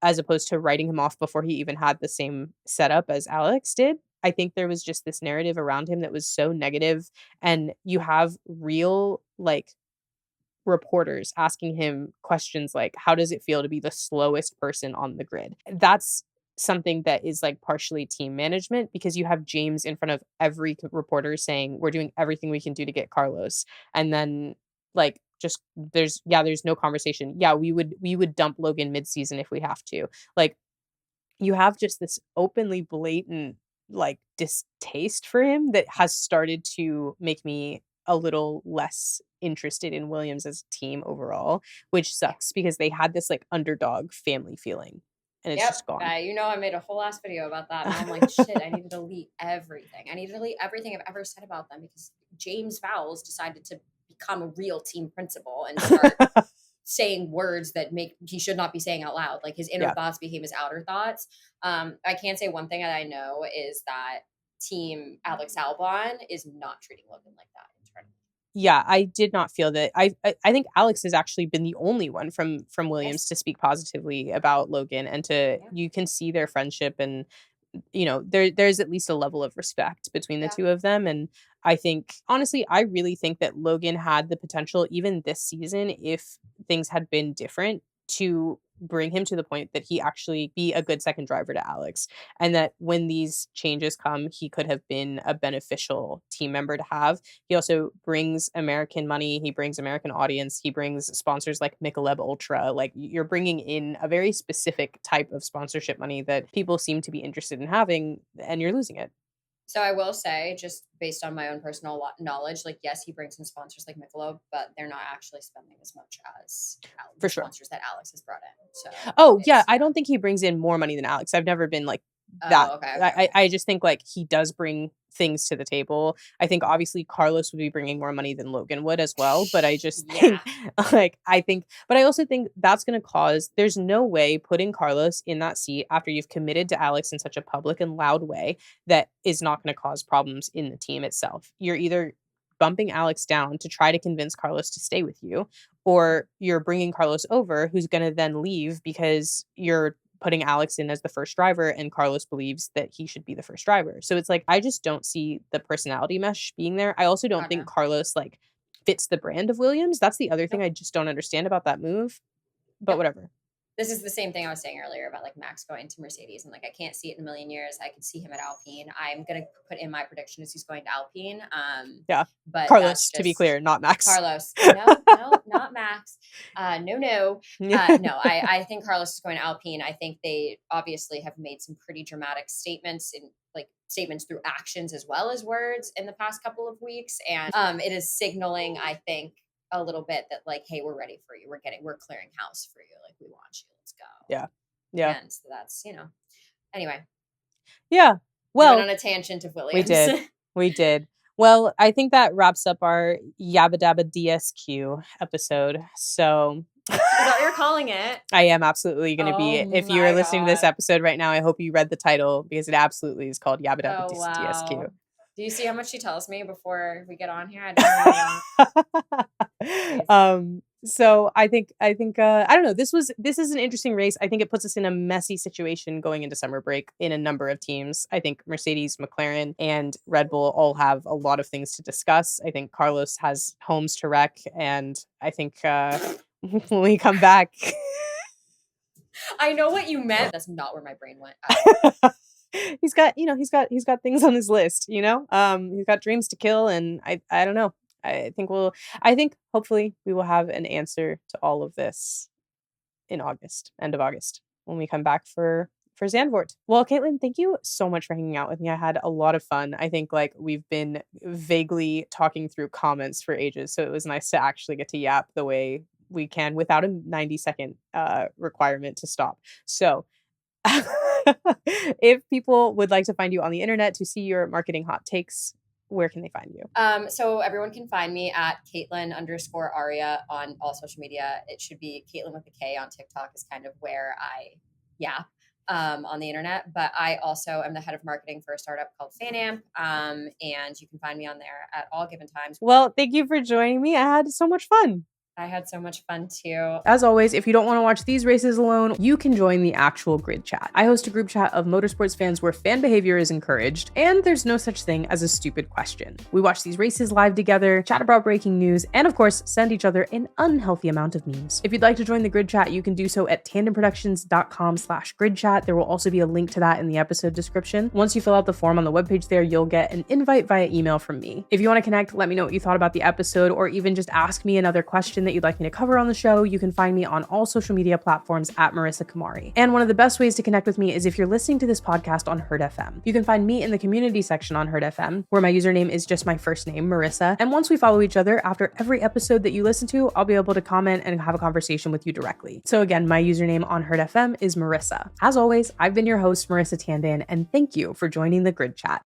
as opposed to writing him off before he even had the same setup as Alex did. I think there was just this narrative around him that was so negative, and you have real like reporters asking him questions like, how does it feel to be the slowest person on the grid? That's something that is like partially team management, because you have James in front of every reporter saying, we're doing everything we can do to get Carlos. And then like just there's no conversation. Yeah, we would dump Logan midseason if we have to. Like, you have just this openly blatant like distaste for him that has started to make me a little less interested in Williams as a team overall, which Yeah. sucks because they had this like underdog family feeling, and it's Yep. just gone. I made a whole ass video about that. And I'm like, shit, I need to delete everything. I need to delete everything I've ever said about them, because James Vowles decided to become a real team principal and start saying words that he should not be saying out loud. Like his inner Yeah. thoughts became his outer thoughts. I can say one thing that I know is that team Alex Albon is not treating Logan like that internally. Yeah, I did not feel that. I think Alex has actually been the only one from Williams Yes. to speak positively about Logan, and to Yeah. you can see their friendship, and there's at least a level of respect between the Yeah. two of them. And I think, honestly, I really think that Logan had the potential even this season, if things had been different, to bring him to the point that he actually be a good second driver to Alex, and that when these changes come, he could have been a beneficial team member to have. He also brings American money, he brings American audience, he brings sponsors like Michelob Ultra. Like, you're bringing in a very specific type of sponsorship money that people seem to be interested in having, and you're losing it. So I will say, just based on my own personal knowledge, like, yes, he brings in sponsors like Michelob, but they're not actually spending as much as For the sure. sponsors that Alex has brought in. So Oh, yeah, I don't think he brings in more money than Alex. I've never been like that. Oh, okay, I just think like he does bring things to the table. I think obviously Carlos would be bringing more money than Logan would as well, but I just Yeah. think but I also think that's going to cause, there's no way putting Carlos in that seat after you've committed to Alex in such a public and loud way that is not going to cause problems in the team itself. You're either bumping Alex down to try to convince Carlos to stay with you, or you're bringing Carlos over, who's going to then leave because you're putting Alex in as the first driver and Carlos believes that he should be the first driver. So it's like, I just don't see the personality mesh being there. I also don't think Gotcha. Carlos like fits the brand of Williams. That's the other thing Nope. I just don't understand about that move. But Yep. whatever. This is the same thing I was saying earlier about like Max going to Mercedes, and like I can't see it in a million years. I could see him at Alpine. I'm gonna put in my prediction is he's going to Alpine. Yeah. But Carlos, that's to be just clear, not Max. Carlos. No, not Max. No. I think Carlos is going to Alpine. I think they obviously have made some pretty dramatic statements, in like statements through actions as well as words in the past couple of weeks, and it is signaling, I think, a little bit that like, hey, we're ready for you. We're clearing house for you. Like, we want you. Let's go. Yeah. Yeah. And so that's, anyway. Yeah. We went Well, on a tangent of we Williams. did. We did. Well, I think that wraps up our Yabba Dabba DSQ episode. So Is that what you're calling it? I am absolutely going to be. Oh If you are my listening to this God. episode right now, I hope you read the title, because it absolutely is called Yabba Dabba Oh, wow. DSQ. Do you see how much she tells me before we get on here? I don't know. So I think I don't know. This is an interesting race. I think it puts us in a messy situation going into summer break in a number of teams. I think Mercedes, McLaren, and Red Bull all have a lot of things to discuss. I think Carlos has homes to wreck, and I think when we come back, I know what you meant. That's not where my brain went. he's got things on his list. He's got dreams to kill, and I don't know. I think hopefully we will have an answer to all of this in August, end of August, when we come back for for Zandvoort. Well, Kaitlin, thank you so much for hanging out with me. I had a lot of fun. I think like we've been vaguely talking through comments for ages, so it was nice to actually get to yap the way we can without a 90-second requirement to stop. So if people would like to find you on the internet to see your marketing hot takes, where can they find you? So everyone can find me at Kaitlin_Aria on all social media. It should be Kaitlin with a K on TikTok is kind of where I yap on the internet. But I also am the head of marketing for a startup called FanAmp. And you can find me on there at all given times. Well, thank you for joining me. I had so much fun. I had so much fun too. As always, if you don't want to watch these races alone, you can join the actual grid chat. I host a group chat of motorsports fans where fan behavior is encouraged, and there's no such thing as a stupid question. We watch these races live together, chat about breaking news, and of course, send each other an unhealthy amount of memes. If you'd like to join the grid chat, you can do so at tandemproductions.com/grid chat. There will also be a link to that in the episode description. Once you fill out the form on the webpage there, you'll get an invite via email from me. If you want to connect, let me know what you thought about the episode, or even just ask me another question that you'd like me to cover on the show. You can find me on all social media platforms at Marissa Kamari. And one of the best ways to connect with me is if you're listening to this podcast on Herd FM. You can find me in the community section on Herd FM, where my username is just my first name, Marissa. And once we follow each other, after every episode that you listen to, I'll be able to comment and have a conversation with you directly. So again, my username on Herd FM is Marissa. As always, I've been your host, Marissa Tandon, and thank you for joining the Grid Chat.